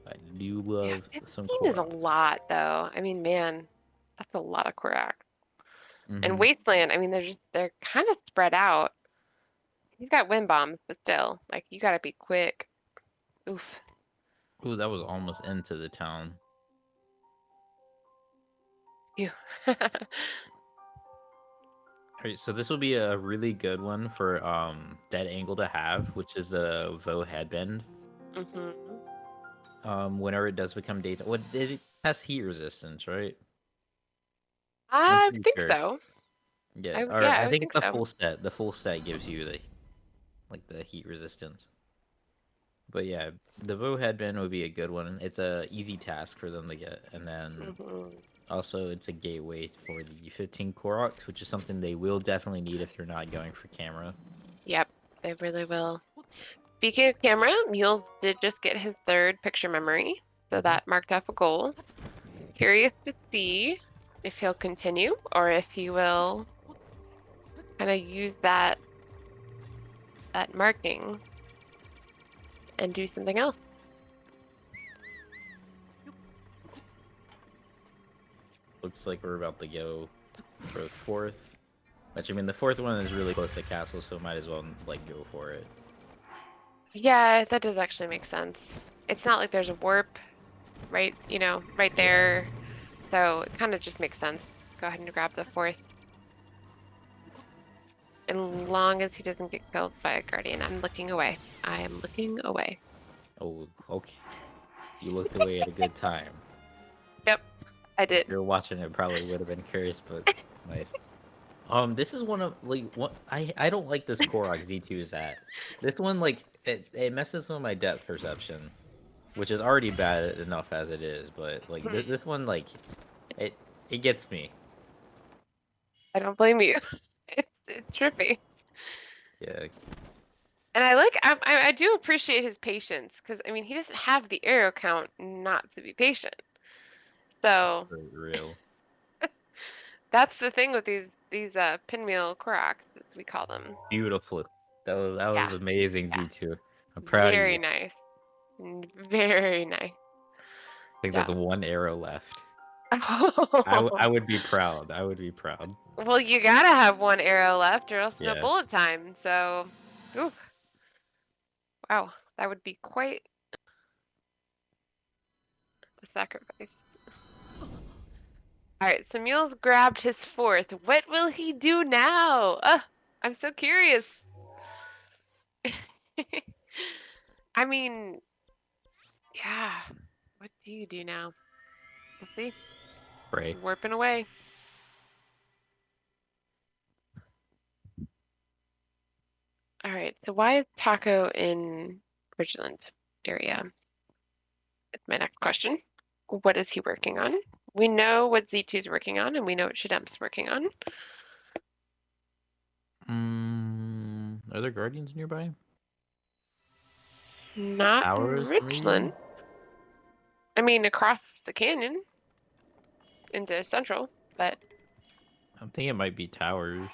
I do Yeah, love some 15 is a Koroks. lot, though. I mean, man, that's a lot of Korak. And Mm-hmm. Wasteland, I mean, they're kind of spread out. You've got wind bombs, but still, like, you gotta be quick. Oof. Ooh, that was almost into the town. Phew. Alright, so this will be a really good one for dead angle to have, which is a Vo headband. hmm Whenever it does become daytime, what it has heat resistance, right? I'm I pretty think sure. so. Yeah, or Yeah, I I would think think the so. full set. The full set gives you the heat resistance. But yeah, the Vo headband would be a good one. It's a easy task for them to get, and then hmm also it's a gateway for the 15 Koroks, which is something they will definitely need if they're not going for camera. Yep, they really will. Speaking of camera, Mules did just get his third picture memory, so Hmm. that marked off a goal. Curious to see if he'll continue or if he will kind of use that marking and do something else. Looks like we're about to go for the fourth. Which I mean, the fourth one is really close to castle, so might as well like go for it. Yeah, that does actually make sense. It's not like there's a warp right, right Yeah. there. So it kind of just makes sense. Go ahead and grab the fourth. As long as he doesn't get killed by a guardian. I'm looking away. I am looking away. Oh, okay. You looked away at a good time. Yep, I If did. you're watching it, probably would have been curious, but nice. This is one of like what I don't like this Korok Z2 is at. This one like it messes with my depth perception, which is already bad enough as it is, but like this one like it it gets me. I don't blame you. It's trippy. Yeah, And I do appreciate his patience because I mean he doesn't have the arrow count not to be patient. So for real. that's the thing with these pinwheel Koroks, as we call them. Beautiful. That was Yeah, amazing yeah. Z2. I'm proud of Very you. nice. Very nice. I think there's Yeah. one arrow left. I would be proud. I would be proud. Well, you gotta have one arrow left or else no Yeah. bullet time. So, ooh, wow, that would be quite a sacrifice. All right, so Mule's grabbed his fourth. What will he do now? I'm so curious. I mean, yeah, what do you do now? We'll see. Pray. Warping away. All right, so why is Taco in Ridgeland area? That's my next question. What is he working on? We know what Z2 is working on, and we know what Shaddemp's working on. Are there guardians nearby? Not in Towers, Richland. maybe? I mean, across the canyon into Central, but I think it might be towers.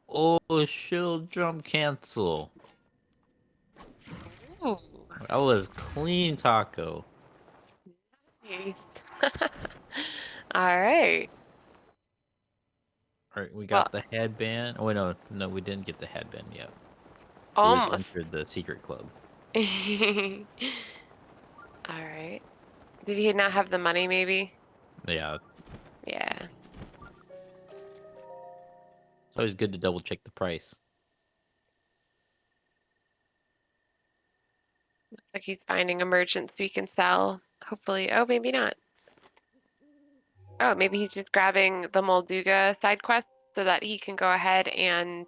Oh, shield jump cancel. ooh, That was clean taco. nice. All right. All right, we Well, got the headband. Oh, wait, no, no, we didn't get the headband yet. We just almost. entered the secret club. All right. Did he not have the money, maybe? Yeah, Yeah. it's always good to double check the price. Like he's finding a merchant so he can sell. Hopefully. Oh, maybe not. Oh, maybe he's just grabbing the Molduga side quest so that he can go ahead and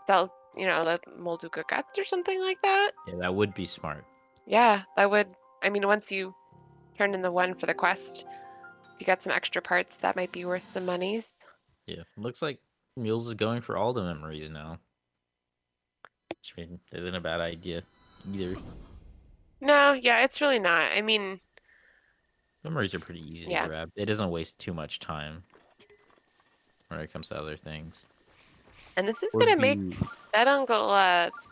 sell, the Molduga guts or something like that. Yeah, that would be smart. Yeah, that would. I mean, once you turn in the one for the quest, if you got some extra parts, that might be worth some monies. Yeah, looks like Mules is going for all the memories now. Which isn't a bad idea either. No, yeah, it's really not. I mean, Memories are pretty easy to yeah. grab. It doesn't waste too much time when it comes to other things. And this is Or gonna do make you... Dead Uncle,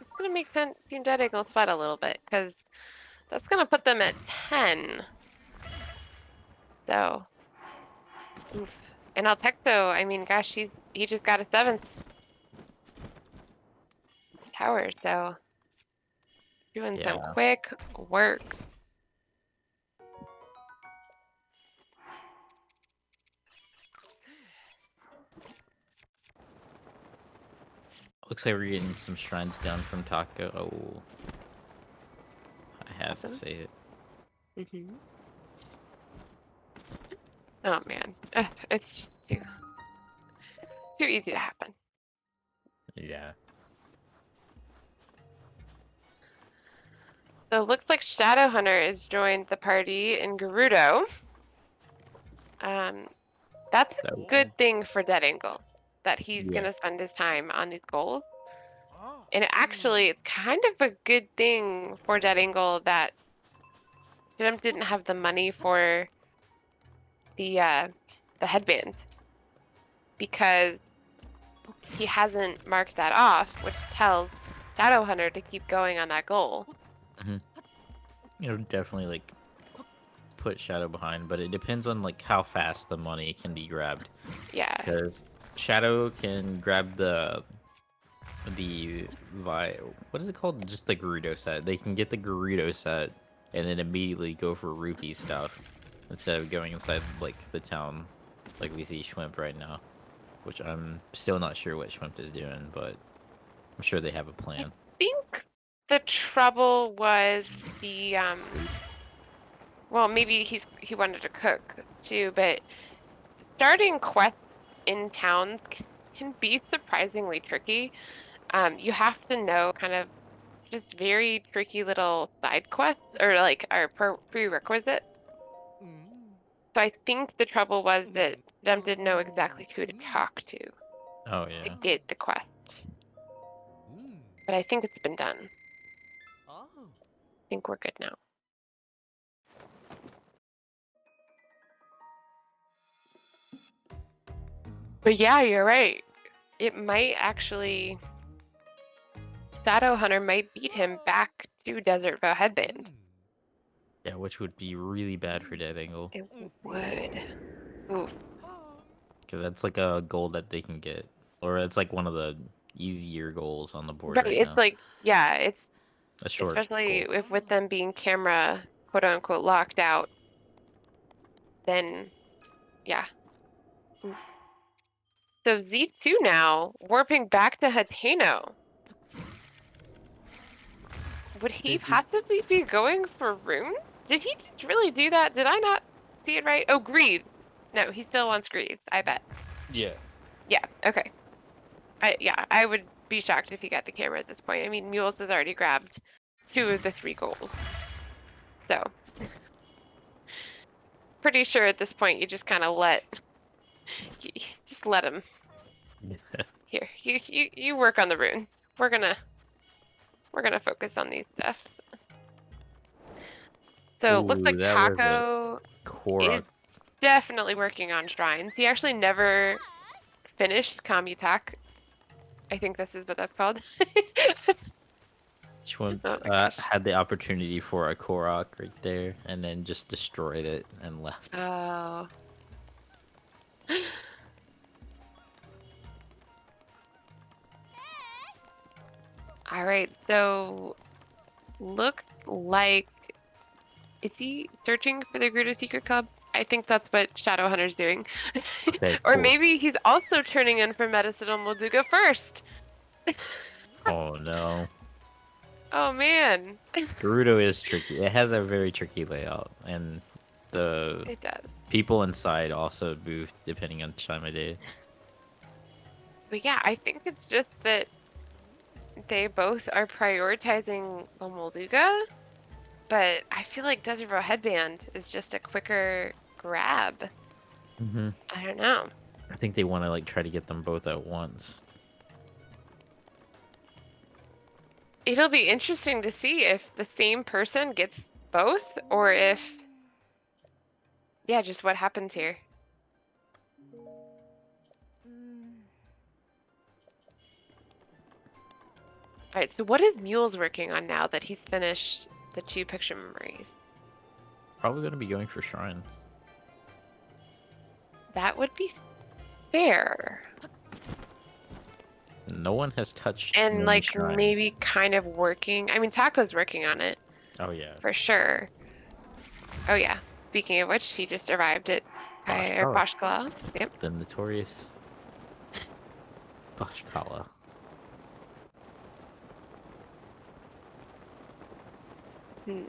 it's gonna make Team Dead Uncle sweat a little bit because that's gonna put them at 10. So, oof. And Altexo, I mean, gosh, he just got a 7th tower, so doing some Yeah, quick work. looks like we're getting some shrines down from Taco. Oh, I had to Awesome. say it. Oh man, it's just too easy to happen. Yeah. So it looks like Shadowhunter has joined the party in Gerudo. That's a good thing for Dead Angle, that he's Yeah. gonna spend his time on these goals. And actually, it's kind of a good thing for Dead Angle that Jim didn't have the money for the headband, because he hasn't marked that off, which tells Shadowhunter to keep going on that goal. Definitely like put Shadow behind, but it depends on like how fast the money can be grabbed. Yeah. Because Shadow can grab the what is it called? Just the Gerudo set. They can get the Gerudo set and then immediately go for rupee stuff instead of going inside like the town, like we see Schwimp right now. Which I'm still not sure what Schwimp is doing, but I'm sure they have a plan. I think the trouble was well, maybe he wanted to cook too, but starting quests in towns can be surprisingly tricky. You have to know kind of just very tricky little side quests or like our prerequisite. So I think the trouble was that them didn't know exactly who to talk Oh to yeah. get the quest. But I think it's been done. I think we're good now. But yeah, you're right. It might actually, Shadowhunter might beat him back to Desert Vow Headband. Yeah, which would be really bad for Dead Angle. It would. Oof. Because that's like a goal that they can get. Or it's like one of the easier goals on the board Right. right It's now. like, yeah, it's A short especially goal. if with them being camera quote unquote locked out, then yeah. Oof. So Z2 now warping back to Hateno. Would he possibly be going for runes? Did he just really do that? Did I not see it right? Oh, Greaves. No, he still wants Greaves, I bet. Yeah. Yeah, okay. I would be shocked if he got the camera at this point. I mean, Mules has already grabbed 2 of the 3 goals. So, pretty sure at this point you just kind of just let him. Here, you work on the rune. We're gonna focus on these stuff. So it looks like Ooh, that was a Taco is Korok. definitely working on shrines. He actually never finished Kamutak. I think this is what that's called. Schwimp Oh my gosh. had the opportunity for a Korok right there and then just destroyed it and left. Oh. All right, so looks like, is he searching for the Gerudo Secret Club? I think that's what Shadowhunter's doing. Okay, Or cool. maybe he's also turning in for Medicinal Molduga first. Oh no. Oh man. Gerudo is tricky. It has a very tricky layout, and the It does. people inside also move depending on time of day. But yeah, I think it's just that they both are prioritizing the Molduga, but I feel like Desert Bro Headband is just a quicker grab. Mm-hmm. I don't know. I think they want to like try to get them both at once. It'll be interesting to see if the same person gets both or if, yeah, just what happens here. All right, so what is Mule's working on now that he's finished the 2 picture memories? Probably gonna be going for shrines. That would be fair. No one has touched And many like shrines. maybe kind of working. I mean, Taco's working on it Oh yeah, for sure. Oh yeah. Speaking of which, he just arrived at Boschkala, Poshkala. Yep. the notorious Boschkala. Hmm.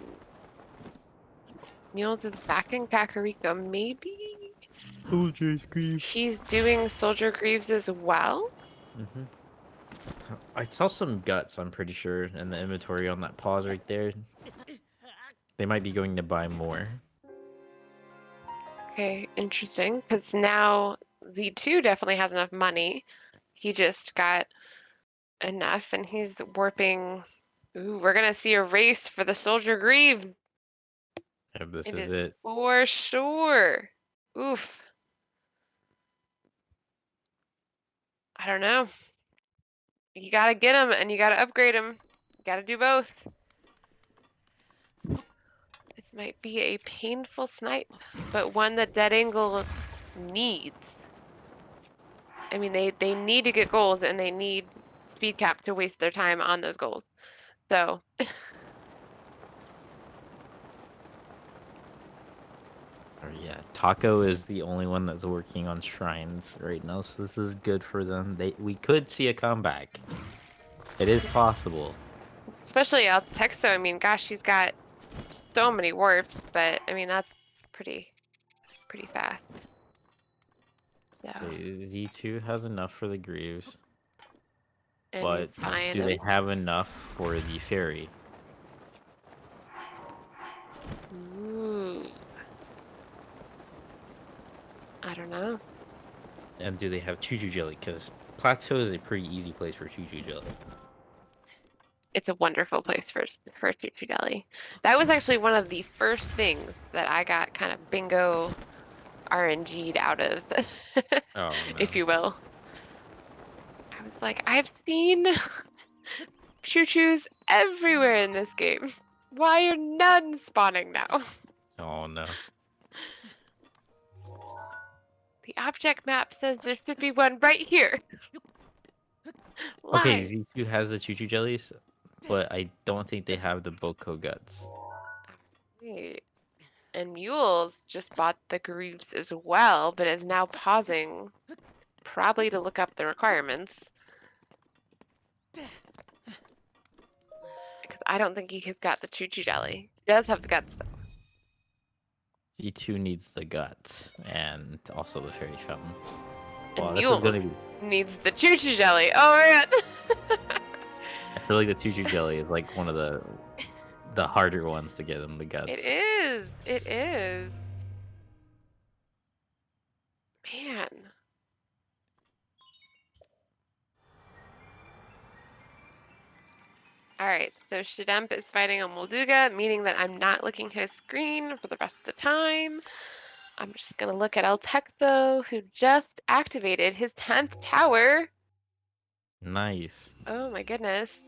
Mules is back in Kakariko. Maybe Soldier's Grief. he's doing Soldier Greaves as well. Mm-hmm. I saw some guts, I'm pretty sure, in the inventory on that pause right there. They might be going to buy more. Okay, interesting. Because now Z2 definitely has enough money. He just got enough and he's warping. Ooh, we're gonna see a race for the Soldier Greaves. If this It is is it. for sure. Oof. I don't know. You gotta get them and you gotta upgrade them. You gotta do both. This might be a painful snipe, but one that Dead Angle needs. I mean, they need to get goals and they need speed cap to waste their time on those goals. So Or yeah, Taco is the only one that's working on shrines right now, so this is good for them. We could see a comeback. It is possible. especially out Texo, I mean, gosh, she's got so many warps, but I mean that's pretty fast. So Okay, Z2 has enough for the Greaves, and he's but buying do they them. have enough for the Fairy? Ooh. I don't know. And do they have Choo-Choo Jelly? Because Plateau is a pretty easy place for Choo-Choo Jelly. It's a wonderful place for Choo Deli. That was actually one of the first things that I got kind of bingo RNG'd out of, Oh no. if you will. I was like, I've seen choo-choos everywhere in this game. Why are none spawning now? Oh no. The object map says there should be one right here. Okay, Live. Z2 has the Choo-Choo Jellies, but I don't think they have the Boko Guts. Wait. And Mules just bought the Greaves as well, but is now pausing, probably to look up the requirements. Because I don't think he has got the Choo-Choo Jelly. He does have the guts, though. Z2 needs the guts and also the Fairy Fountain. And Wow, this is Mule gonna be. needs the Choo-Choo Jelly. Oh, man. I feel like the Choo-Choo Jelly is like one of the harder ones to get in the It guts. is. It is. Man. All right, so Shidemp is fighting on Molduga, meaning that I'm not looking at his screen for the rest of the time. I'm just going to look at El Tectho, who just activated his 10th tower. Nice. Oh my goodness.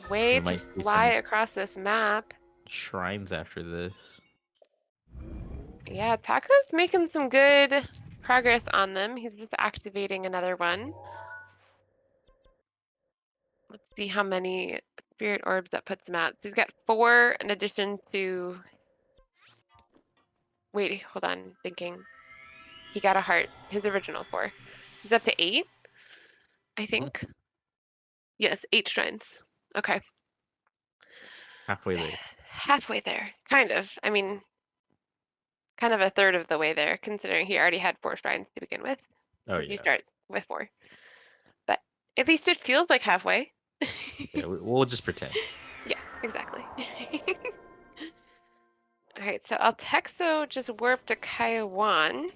Way We to might see fly some across this map. shrines after this. Yeah, Taco's making some good progress on them. He's just activating another one. Let's see how many spirit orbs that puts him at. So he's got 4 in addition to... Wait, hold on. Thinking. He got a heart. His original 4. He's up to 8, I Mhm. think. Yes, 8 shrines. Okay. Halfway there. Halfway there, kind of. I mean, kind of a third of the way there, considering he already had 4 shrines to begin with, Oh because you yeah. start with 4. But at least it feels like halfway. Yeah, we'll just pretend. Yeah, exactly. All right, so Altexo just warped to Kaiwan.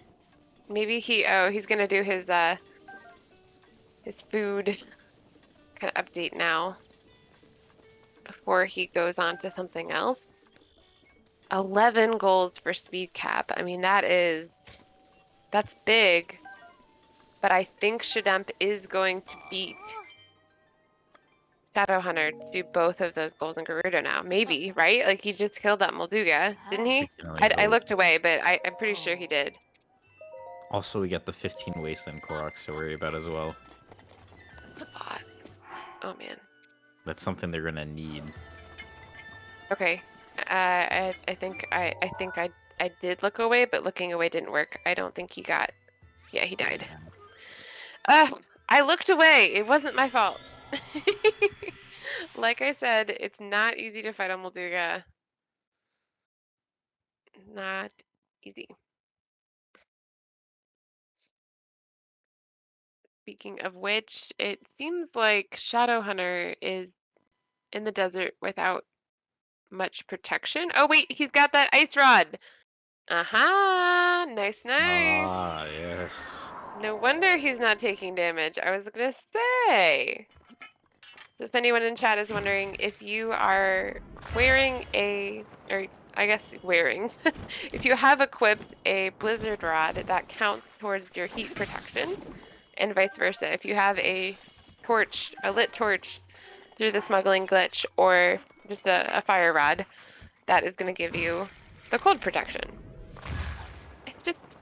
Maybe he's gonna do his food kind of update now before he goes on to something else. 11 golds for speed cap. I mean, that's big, but I think Shademp is going to beat Shadowhunter to do both of those golden Gerudo now. Maybe, right? Like he just killed that Molduga, didn't We he? can only I hope. looked away, but I'm pretty sure he did. Also, we got the 15 Wasteland Koroks to worry about as well. Oh man. That's something they're gonna need. Okay. I think I did look away, but looking away didn't work. I don't think he got. Yeah, he died. I looked away. It wasn't my fault. Like I said, it's not easy to fight a Molduga. Not easy. Speaking of which, it seems like Shadowhunter is in the desert without much protection. Oh wait, he's got that ice rod. Aha! Nice, nice. Ah, yes. No wonder he's not taking damage. I was gonna say. If anyone in chat is wondering, if you are wearing or I guess wearing, if you have equipped a blizzard rod, that counts towards your heat protection, and vice versa. If you have a lit torch through the smuggling glitch, or just a fire rod, that is going to give you the cold protection. It's just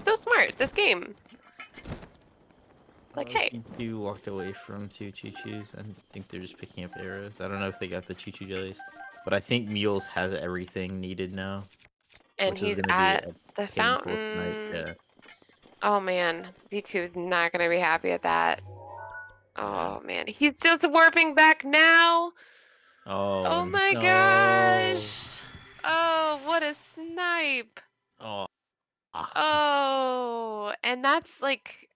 so smart, this game. Like, hey. C2 walked away from 2 Choo-Choos. I think they're just picking up arrows. I don't know if they got the Choo-Choo jellies. But I think Mules has everything needed now. And Which is he's going to be at the painful tonight. fountain. Yeah. Oh man, Z2 is not going to be happy at that. Yeah. Oh man, he's just warping back now. Oh, Oh my no. gosh. Oh, what a snipe. Oh. Ah. Oh, and that's like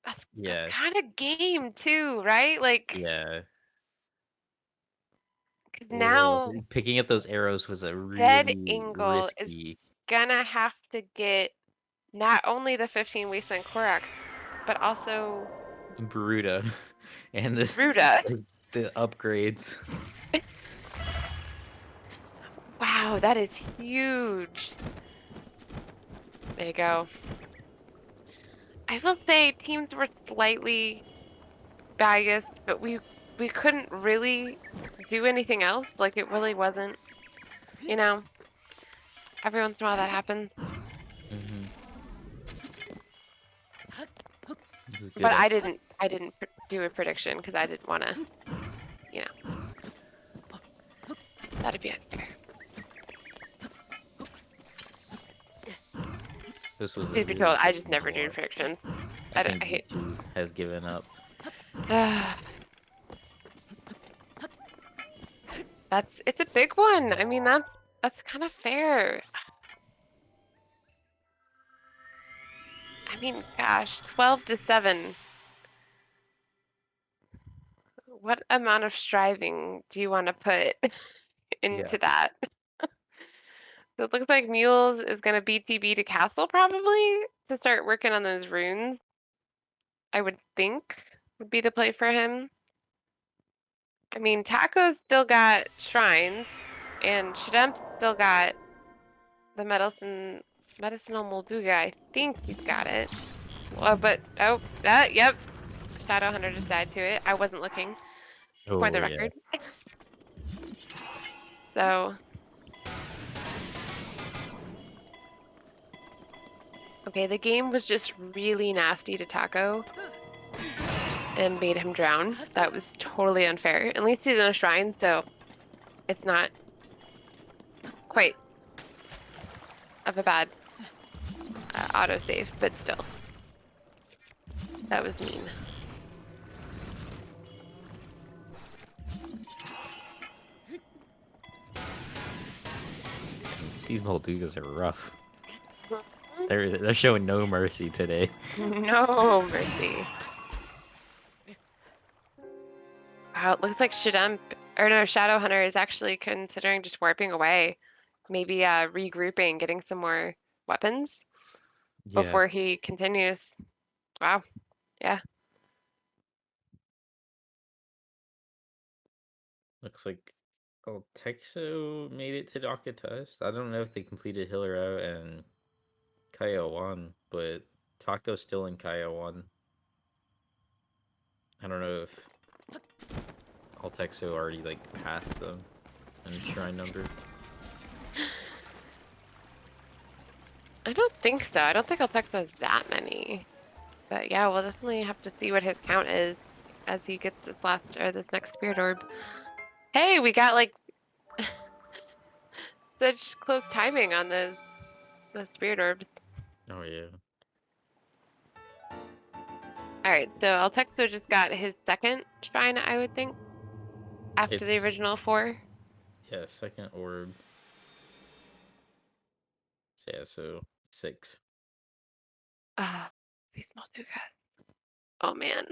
that's Yeah. kind of game too, right? Like, Yeah. 'cause Oh, now picking up those arrows was a Dead really Ingle is risky. gonna have to get not only the 15 Wasteland Koroks, but also Bruta. And Ruda. the upgrades. Wow, that is huge. There you go. I will say teams were slightly biased, but we couldn't really do anything else. Like it really wasn't, you know, every once in a while that happens. Mm-hmm. Good But up. I didn't do a prediction because I didn't want to, you know, that'd be unfair. This was a Truth be really told, I good just one never to do watch. predictions. I I think hate. Z2 has given up. It's a big one. I mean, that's kind of fair. I mean, gosh, 12 to 7. What amount of striving do you want to put Yeah. into that? So it looks like Mules is going to BTB to Castle probably to start working on those runes. I would think would be the play for him. I mean, Taco's still got shrines, and Shademp's still got the medicinal Molduga. I think he's got it. Well, but yep, Shadowhunter just died to it. I wasn't looking for Oh the yeah. record. So, okay, the game was just really nasty to Taco and made him drown. That was totally unfair. At least he's in a shrine, so it's not quite of a bad autosave, but still, that was mean. These Moldugas are rough. They're showing no mercy today. No mercy. Wow, it looks like Shadowhunter is actually considering just warping away. Maybe regrouping, getting some more weapons Yeah. before he continues. Wow. Yeah. Looks like Texo made it to Doctor Test. I don't know if they completed Hilaro and Kaya 1, but Taco's still in Kaya 1. I don't know if Altexo already like passed them in shrine number. I don't think so. I don't think Altex has that many. But yeah, we'll definitely have to see what his count is as he gets this next spirit orb. Hey, we got like such close timing on the spirit orbs. Oh yeah. All right, so Altexo just got his second shrine, I would think, after the It's original 4. yeah, second orb. Yeah, so 6. Ah, these Moldugas. Oh man.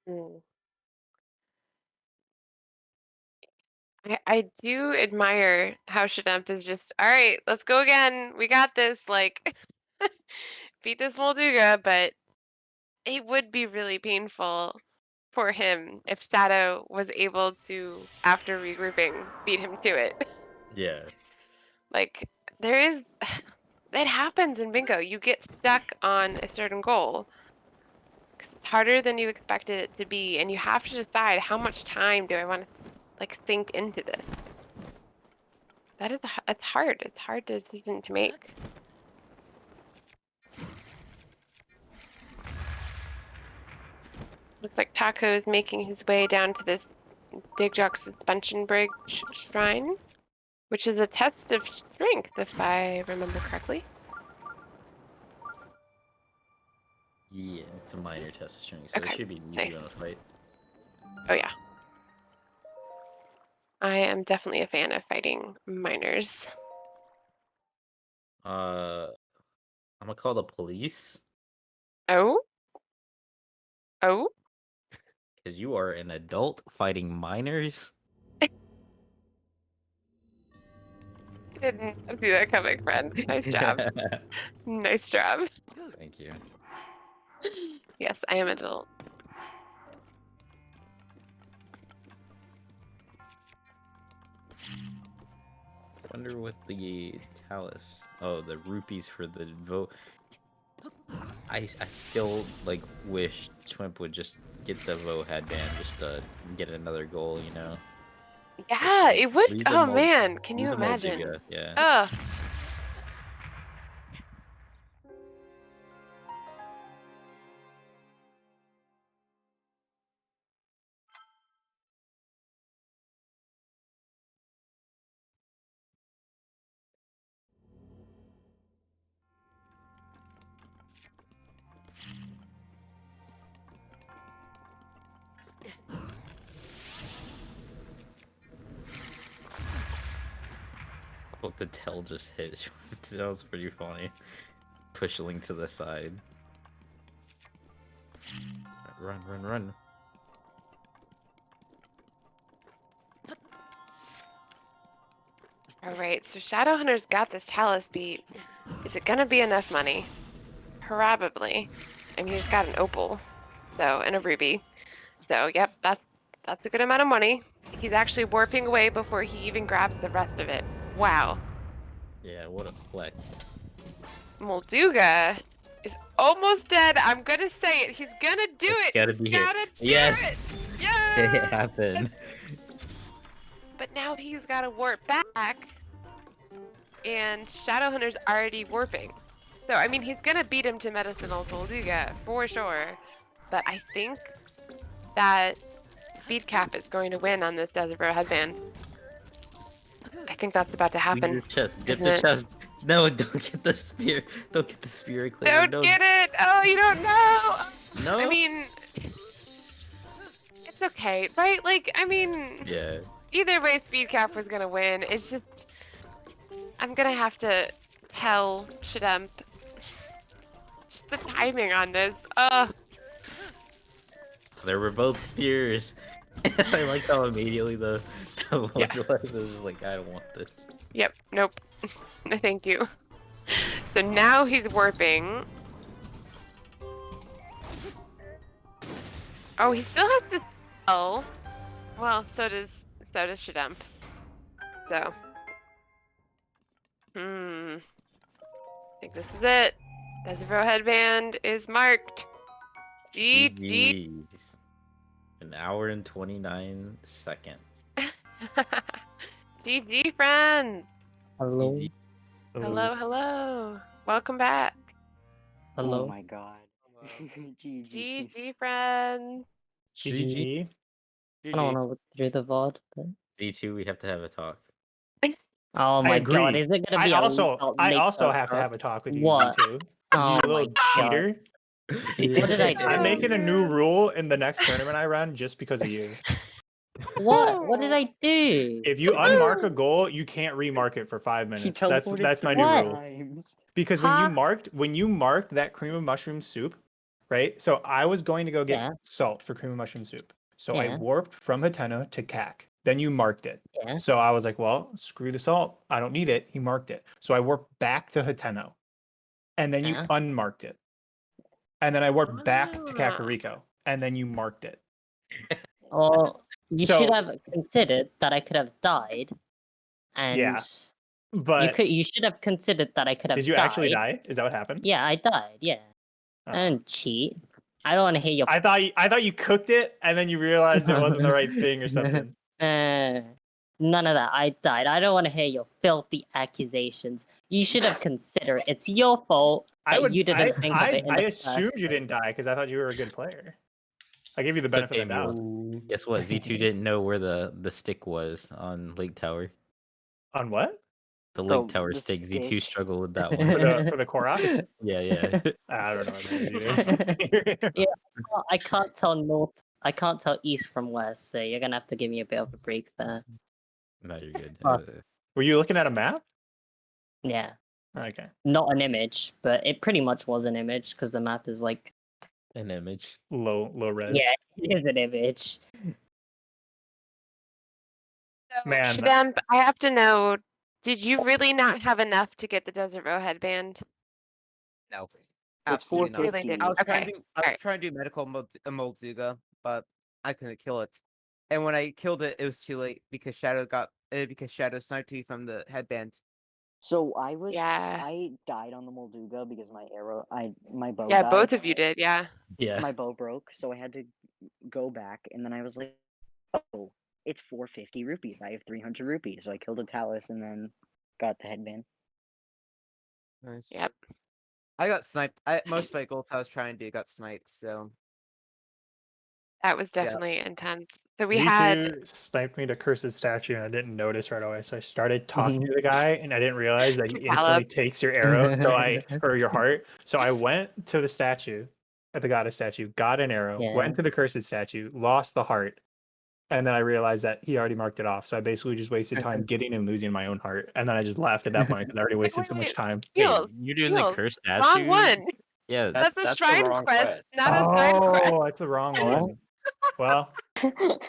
Mm. I do admire how Shademp is just, all right, let's go again. We got this. Like, beat this Molduga, but it would be really painful for him if Shadow was able to, after regrouping, beat him to it. Yeah. Like, there is, it happens in bingo. You get stuck on a certain goal because it's harder than you expected it to be, and you have to decide how much time do I want to like sink into this. That is, it's hard. It's hard decision to make. Looks like Taco is making his way down to this Digjock suspension bridge shrine, which is a test of strength, if I remember correctly. Yeah, it's a minor test string, so it Okay, should be an easy one nice. to fight. Oh yeah. I am definitely a fan of fighting miners. I'm gonna call the police Oh? Oh? because you are an adult fighting minors. Didn't see that coming, friend. Nice job. Nice job. Thank you. Yes, I am adult. Wonder what the talus. Oh, the rupees for the vote. I still like wish Twimp would just get the vote headband just to get another goal, you know. Yeah, it would. Leave the Oh mold. man, can Leave you the imagine? Molduga. Yeah. Ugh. Oh, the tail just hit. That was pretty funny. Push Link to the side. Run, run, run. All right, so Shadowhunter's got this Talus beat. Is it gonna be enough money? Probably. I mean, he's got an opal, so, and a ruby. So, yep, that's a good amount of money. He's actually warping away before he even grabs the rest of it. Wow. Yeah, what a flex. Molduga is almost dead. I'm gonna say it. He's gonna do It's it. gotta He's be here. gotta do Yes! it. It Yeah. happened. But now he's gotta warp back. and Shadowhunter's already warping. So, I mean, he's going to beat him to Medicinal Molduga for sure. But I think that Speedcap is going to win on this Desert Bro headband. I think that's about to Use happen. your chest. Dip isn't the it? chest. No, don't get the spear. Don't get the spear, Claire. Don't get it! Oh, you don't know! No. I mean, it's okay, right? Like, I mean, Yeah. either way, Speedcap was going to win. It's just, I'm going to have to tell Shadump just the timing on this. There were both spears. I like how immediately the one was like, I don't want this. Yep, nope. No, thank you. So now he's warping. Oh, he still has to spell. Well, so does Shadump. So. I think this is it. Desivro headband is marked. GG. GG's. An hour and 29 seconds. GG, friends. Hello. GG. Hello, hello. Welcome back. Hello. Oh my god. GG. GG, friends. GG. I GG. don't want to look through the VOD, but... D2, we have to have a talk. Oh my agree. god, is it gonna be I also Lake have to Up? have a talk with you, What? Z2. Oh You my little god. cheater. What did I do? I'm making a new rule in the next tournament I run just because of you. What? What did I do? If you unmark a goal, you can't remark it for 5 He minutes. teleported That's my three new What? rule. times. Because Huh? when you marked that cream of mushroom soup, right? So I was going to go get Yeah. salt for cream of mushroom soup. So I Yeah. warped from Hateno to CAC. Then you marked it. Yeah. So I was like, well, screw the salt. I don't need it. He marked it. So I warped back to Hateno. And then you Yeah. unmarked it. And then I warped back to Ah. Kakariko. And then you marked it. Well, you So- should have considered that I could have died, and Yeah, But you should have considered that I could have did you died. actually die? Is that what happened? Yeah, I died. Yeah, Oh. I didn't cheat. I don't want to hear your. I thought you cooked it and then you realized it wasn't the right thing or something. None of that. I died. I don't want to hear your filthy accusations. You should have considered. It's your fault that you didn't think of it. In I the assumed first you didn't place. die because I thought you were a good player. I gave you the It's benefit okay, of the doubt. Mule. Guess what? Z2 didn't know where the stick was on Lake Tower. On what? The Lake The- Tower the stick. Z2 stick. struggled with that For one. the Korok? Yeah, yeah. I don't know what that is either. Yeah. I can't tell north. I can't tell east from west. So you're gonna have to give me a bit of a break there. No, you're good. Plus- Were you looking at a map? Yeah, Okay. not an image, but it pretty much was an image because the map is like. An image. Low res. Yeah, it is an image. So, Man. Shadump, I have to know, did you really not have enough to get the Desert Row headband? No, It's absolutely not. 450. Really I was trying Okay, to do, I was alright. trying to do medical Molduga, but I couldn't kill it. And when I killed it, it was too late because Shadow sniped me from the headband. So Yeah. I died on the Molduga because my bow Yeah, died. both of you did, yeah. Yeah. My bow broke, so I had to go back, and then I was like, oh, it's 450 rupees. I have 300 rupees, so I killed a Talus and then got the headband. Nice. Yep. I got sniped. Most of my goals I was trying to do got sniped. So That was Yeah. definitely intense. So we had Z2 sniped me to Cursed Statue and I didn't notice right away. So I started talking to the guy and I didn't realize that he instantly Caleb. takes your arrow. Or your heart. So I went to the statue, at the goddess statue, got an arrow, Yeah. went to the Cursed Statue, lost the heart. And then I realized that he already marked it off. So I basically just wasted time getting and losing my own heart. And then I just left at that point because I already wasted so much wait, time. Wait, Heals, you're doing the heals. cursed statue? Wrong one. Yeah, That's a the shrine wrong quest, quest. not a side quest. Oh, that's the wrong one. Well,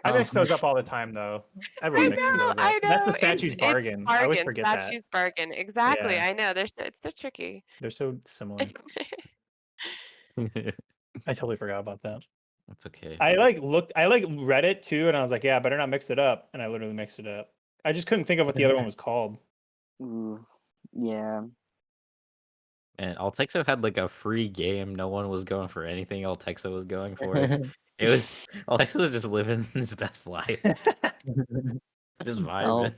I mix those up all the time, though. I Everyone mixes know, those up. I know. That's the it's- statue's it's bargain. I always bargain, forget that. statue's bargain. Exactly. Yeah. I know. It's so tricky. They're so similar. I totally forgot about that. that's okay. I read it too, and I was like, yeah, I better not mix it up. And I literally mixed it up. I just couldn't think of what the other one was called. Ooh, yeah. And Altexo had like a free game. No one was going for anything Altexo was going for. It was Altexo was just living his best life. Just vibing.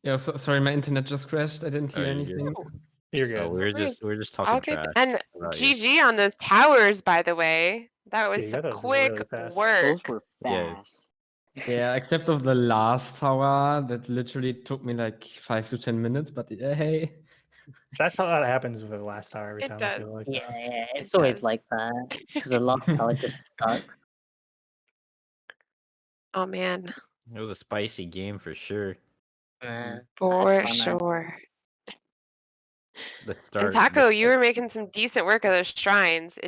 Yeah, sorry, my internet just crashed. I didn't hear you good? anything. You're No, good. we're just talking All good. trash And about you. GG on those towers, by the way. That was you some got those quick really fast. work. Those were Yeah. fast. Yeah, except of the last tower that literally took me like 5 to 10 minutes. But hey, That's how that happens with the last tower every It time. I does. feel like Yeah, that. yeah, it's It always does. like that because the last tower just sucks. Oh man, It was a spicy game for sure. I for had fun, man. sure. The And start. Taco, you were making some decent work of those shrines.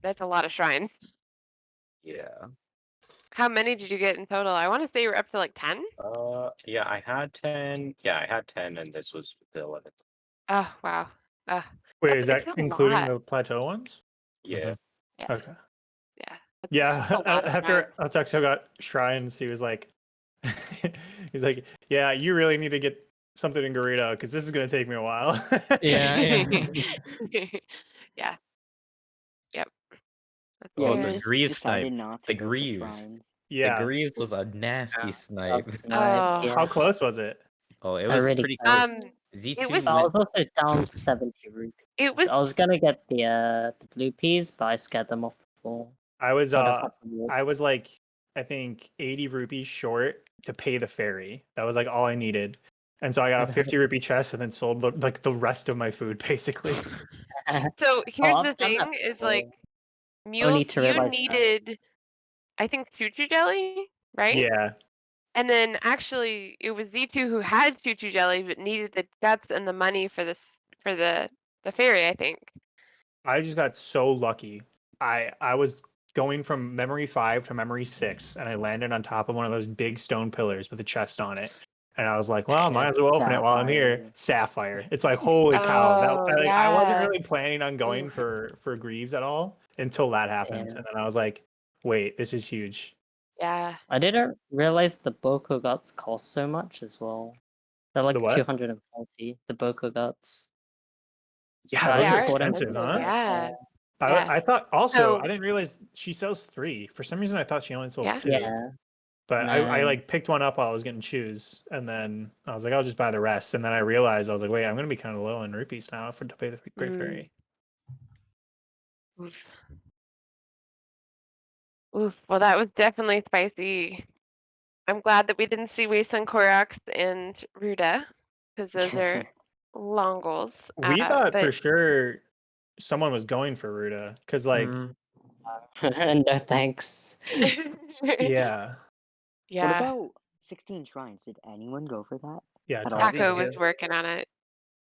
That's a lot of shrines. Yeah. How many did you get in total? I want to say you were up to like 10. Yeah, I had 10. Yeah, I had 10, and this was the 11th. Oh wow. Wait, That's- is that it's a including lot. the plateau ones? Yeah. Yeah. Okay. Yeah. That's Yeah. just a lot of After Atexo got shrines, he was like, he's like, yeah, you really need to get something in Garrido because this is gonna take me a while. yeah. Yeah. Yep. That's Yeah, Oh, you the fair. just Greaves decided snipe. not to The go for Greaves. shrines. The Yeah. Greaves was a nasty snipe. That's right, Oh. yeah. How close was it? Oh, it I was really pretty close. close. It Z2 was- But I went. was also down 70 rupees. It was I was gonna get the blue peas, but I scared them off before. I was Sort of I was like, I think 80 rupees short to pay the ferry. That was like all I needed. And so I got a 50 rupee chest and then sold like the rest of my food basically. so here's I've the done that thing is before. like Mule, Only to you realize that. needed I think choo choo jelly, right? Yeah. And then actually it was Z2 who had choo choo jelly but needed the guts and the money for the ferry, I think. I just got so lucky. I was going from memory 5 to memory 6 and I landed on top of one of those big stone pillars with a chest on it. And I was like, well, I might as well open it while I'm here. Sapphire. It's like, holy cow. That Oh, I wasn't yeah. really planning on going for Greaves at all until that happened. Yeah. And then I was like, wait, this is huge. Yeah. I didn't realize the Boko guts cost so much as well. They're like The what? 240, the Boko guts. Yeah, I They those are are expensive, huh? Yeah. I, Yeah. I thought also So- I didn't realize she sells 3. For some reason I thought she only sold Yeah. 2. Yeah. But I No. like picked one up while I was getting shoes, and then I was like, I'll just buy the rest. And then I realized I was like, wait, I'm gonna be kind of low in rupees now to pay the Great Mm. Fairy. Oof. Oof. Well, that was definitely spicy. I'm glad that we didn't see Wasteland Koroks and Ruda because those are long goals. We thought for but sure someone was going for Ruda because like Mm. No thanks. yeah yeah, What about 16 shrines? Did anyone go for that? yeah At all? Taco Yeah. was working on it.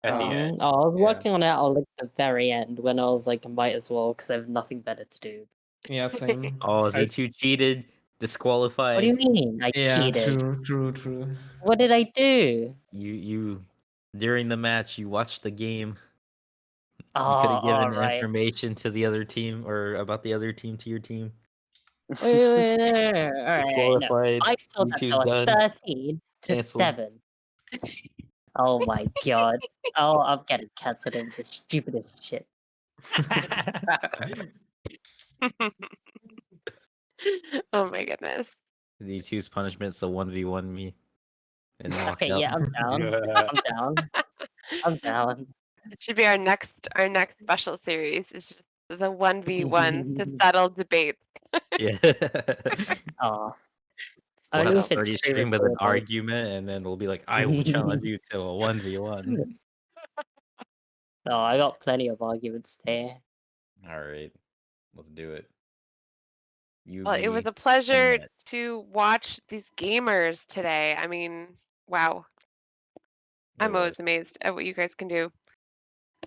At the Um, end. I was Yeah. working on it at like the very end when I was like, I might as well because I have nothing better to do. Yeah, same. Oh, I- Z2 cheated. Disqualified. What do you mean? I Yeah, cheated. true. What did I do? You during the match you watched the game. You could Oh, have given alright. information to the other team or about the other team to your team. Wait. Alright, no. Disqualified. I saw that YouTube's there were done. 13 to Cancelled. 7. Oh my god. Oh, I'm getting cancelled over this stupidest shit. Oh my goodness. Z2's punishment's the 1v1 me and Lockout. Okay, yeah, I'm down. I'm down. I'm down. It should be our next special series. Is just the 1v1 to settle debates. Yeah. Oh. We'll Only have if to start it's each stream with an pre-recorded. argument, and then we'll be like, "I will challenge you to a 1v1." Oh, I got plenty of arguments there. All right, let's do it. Well, it was UV a pleasure net. to watch these gamers today. I mean, wow. It I'm was. always amazed at what you guys can do.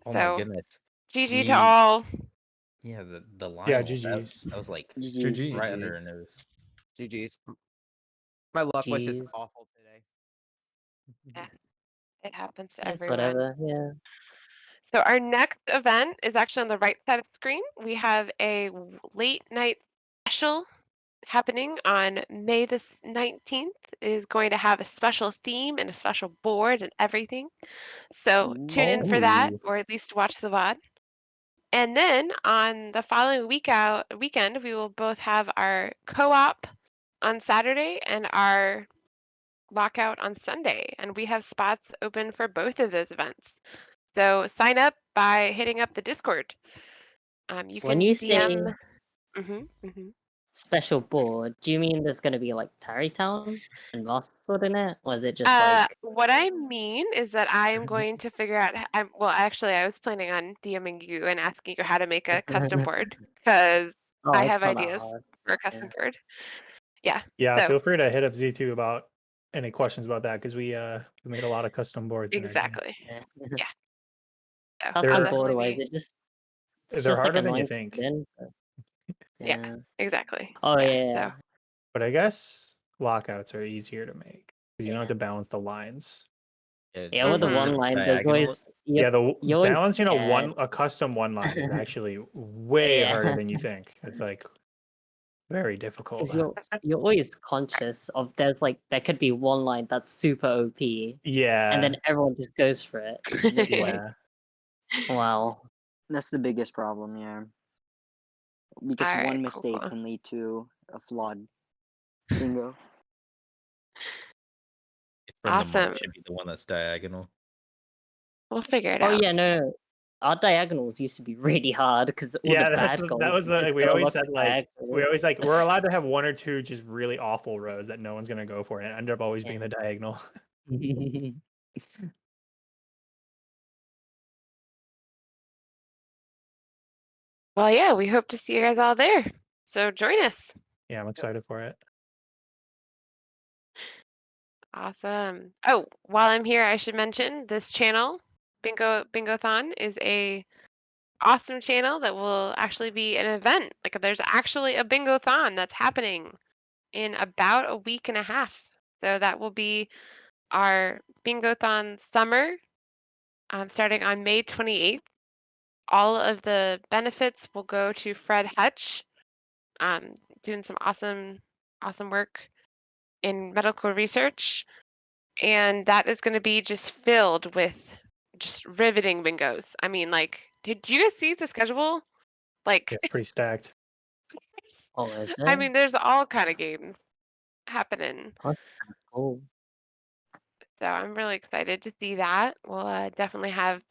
Oh So, my goodness. GG to We- all. Yeah, the line. Yeah, that GGs. was like GG. right under her nose. GG's. My luck was Jeez. just awful today. It happens to It's everyone. whatever, yeah. So our next event is actually on the right side of the screen. We have a late night special happening on May the 19th. Is going to have a special theme and a special board and everything. So tune in for that, Ooh. or at least watch the VOD. And then on the following weekend, we will both have our co-op on Saturday and our Lockout on Sunday, and we have spots open for both of those events. So sign up by hitting up the Discord. You When can you DM. say special board, do you mean there's gonna be like Tarrytown and Mosswood in it? Or is it just like What I mean is that I am going to figure out. Well, actually, I was planning on DMing you and asking you how to make a custom board because I it's have not that ideas hard. for a custom board. Yeah. Yeah, So feel free to hit up Z2 about any questions about that because we made a lot of custom boards in our game. exactly. Yeah. Yeah. So Custom I'll They're- board definitely wise, be. it's They're just like harder than you annoying to think. put in. Yeah. Exactly. Oh yeah. yeah. So, But I guess lockouts are easier to make because you don't have to balance the lines. Yeah, with the one Mhm. line, there's always Yeah, the you always balancing scared. a custom one line is actually way Yeah. harder than you think. It's like very difficult. Because you're always conscious of there could be one line that's super OP, Yeah. and then everyone just goes for it. And it's like, yeah. wow. That's the biggest problem, yeah. Because All right, one cool, mistake cool. can lead to a flawed bingo. From the mark Awesome. should be the one that's diagonal. We'll figure it Oh out. yeah, no. Our diagonals used to be really hard because all Yeah, the that bad goals was would the just we go always look said like diagonal. we're allowed to have one or two just really awful rows that no one's gonna go for, and it ended up always being the diagonal. Well, yeah, we hope to see you guys all there. So join us. Yeah, I'm excited for it. Awesome. Oh, while I'm here, I should mention this channel, Bingothon, is a awesome channel that will actually be an event. Like there's actually a Bingothon that's happening in about a week and a half. So that will be our Bingothon summer, starting on May 28th. All of the benefits will go to Fred Hutch, doing some awesome work in medical research. And that is going to be just filled with just riveting bingos. I mean, like, did you guys see the schedule? Like, It's pretty stacked. Oh, is it? I mean, there's all kind of games happening. That's cool. So I'm really excited to see that. We'll definitely have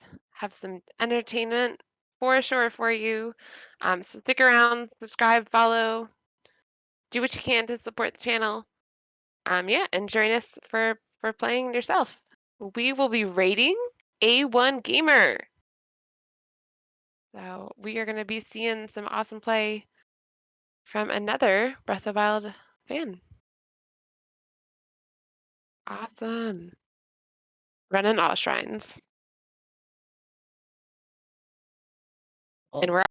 some entertainment for sure for you. So stick around, subscribe, follow, do what you can to support the channel. Yeah, and join us for playing yourself. We will be rating A1 Gamer. So we are going to be seeing some awesome play from another Breath of the Wild fan. Awesome. Running all shrines. Oh. And we're